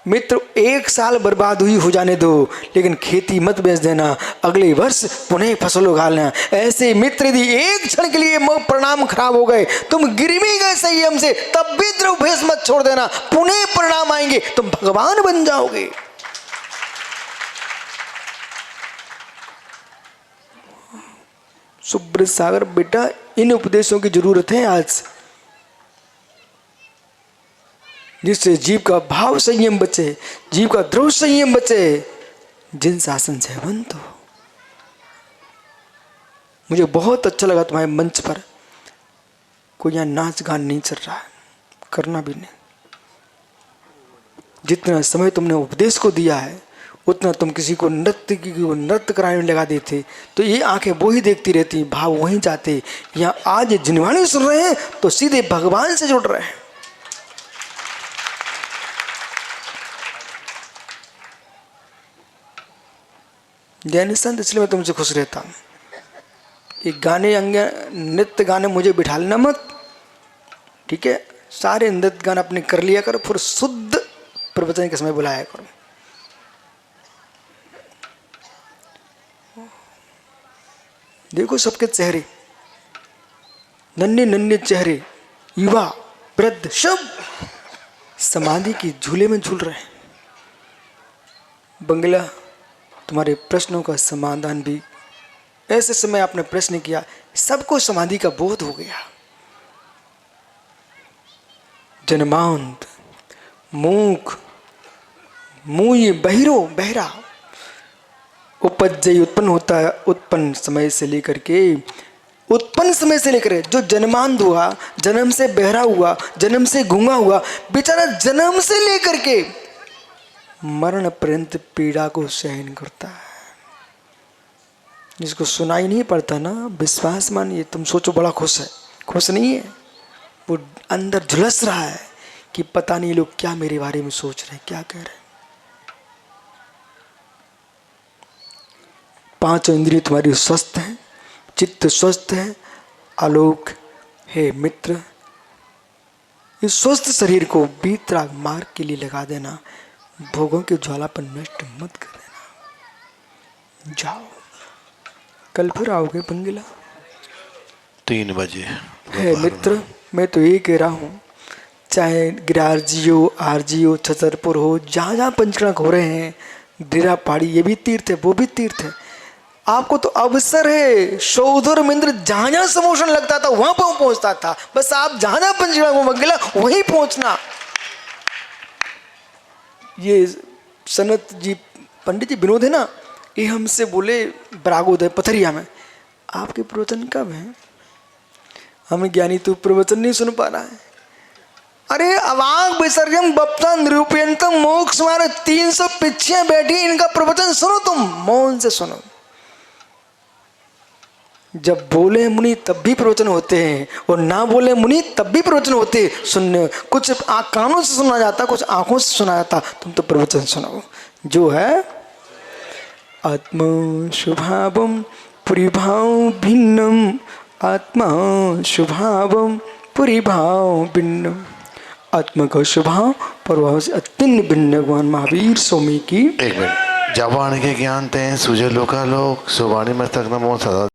मित्र, एक साल बर्बाद हुई हो जाने दो लेकिन खेती मत बेच देना, अगले वर्ष पुनः फसल उगा लेना। ऐसे मित्र यदि एक क्षण के लिए परिणाम खराब हो गए, तुम गिर भी गए संयम से, तब भी द्रव भेष मत छोड़ देना, पुनः परिणाम आएंगे, तुम भगवान बन जाओगे। सुब्रत सागर बेटा, इन उपदेशों की जरूरत है आज, जिससे जीव का भाव संयम बचे, जीव का द्रव संयम बचे, जिन शासन से बंद हो। मुझे बहुत अच्छा लगा तुम्हारे मंच पर कोई यहाँ नाच गान नहीं चल रहा है, करना भी नहीं। जितना समय तुमने उपदेश को दिया है उतना तुम किसी को नृत्य कराने में लगा देते तो ये आंखें वो ही देखती रहती, भाव वहीं जाते। यहाँ आज जिनवाणी सुन रहे हैं तो सीधे भगवान से जुड़ रहे हैं। जैन संत, इसलिए मैं तुमसे खुश रहता हूँ। ये गाने अंगे नृत्य गाने मुझे बिठा लेना मत, ठीक है? सारे नृत्य गाना अपने कर लिया करो, फिर शुद्ध प्रवचन के समय बुलाया करो। देखो सबके चेहरे, नन्हे नन्हे चेहरे, युवा वृद्ध सब समाधि की झूले में झूल रहे हैं। बंगला, तुम्हारे प्रश्नों का समाधान भी ऐसे समय आपने प्रश्न किया, सबको समाधि का बोध हो गया। जन्मांत, मूक, मुय, बहिरो, बहरा, उपजय उत्पन्न होता है। उत्पन्न समय से लेकर के, उत्पन्न समय से लेकर जो जन्मांध हुआ, जन्म से बहरा हुआ, जन्म से गूंगा हुआ, बेचारा जन्म से लेकर के मरण पर्यंत पीड़ा को सहन करता है। जिसको सुनाई नहीं पड़ता ना, विश्वास मानिए, तुम सोचो बड़ा खुश है, खुश नहीं है। वो अंदर झुलस रहा है कि पता नहीं लोग क्या मेरे बारे में सोच रहे हैं, क्या कह रहे हैं। पांचों इंद्रिय तुम्हारी स्वस्थ है, चित्त स्वस्थ है, आलोक है मित्र। इस स्वस्थ शरीर को वीतराग मार्ग के लिए लगा देना, भोगों की ज्वाला पर नष्ट मत कर देना। जाओ, कल फिर आओगे बंगला? 3 बजे है मित्र, मैं तो ये कह रहा हूँ, चाहे गिरारजी हो, आरजी हो, छतरपुर हो, जहाँ जहाँ पंचकर्म हो रहे हैं, डेरा पहाड़ी, ये भी तीर्थ है, वो भी तीर्थ है। आपको तो अवसर है, शौधर मिंद्र जहाँ जहाँ समोशन लगता था वहाँ पर पहुँचता था। बस आप जहाँ जहाँ पंचकर्म बंगला वहीं पहुँचना। ये सनत जी, पंडित जी विनोद है ना, ये हमसे बोले बरागोदय पथरिया में, आपके प्रवचन कब हैं? हमें ज्ञानी तू प्रवचन नहीं सुन पा रहा है। अरे अवाक विसर्जन बप्ता निरूपयंतम मोक्ष मारे 300 पिछियां बैठी, इनका प्रवचन सुनो, तुम मौन से सुनो। जब बोले मुनि तब भी प्रवचन होते हैं, और ना बोले मुनि तब भी प्रवचन होते हैं। सुनने कुछ कानों से सुना जाता, कुछ आंखों से सुना जाता। तुम तो प्रवचन सुनाओ जो है आत्मा शुभावम परिभाव भिन्नम, आत्मा शुभावम परिभाव भिन्नम। आत्मा का स्वभाव प्रभाव से अत्यंत भिन्न। भगवान महावीर स्वामी की। 1 मिनट। जवान के ज्ञान ते सुजे लोका लोक, सुवाणी मस्तक नमो सदा।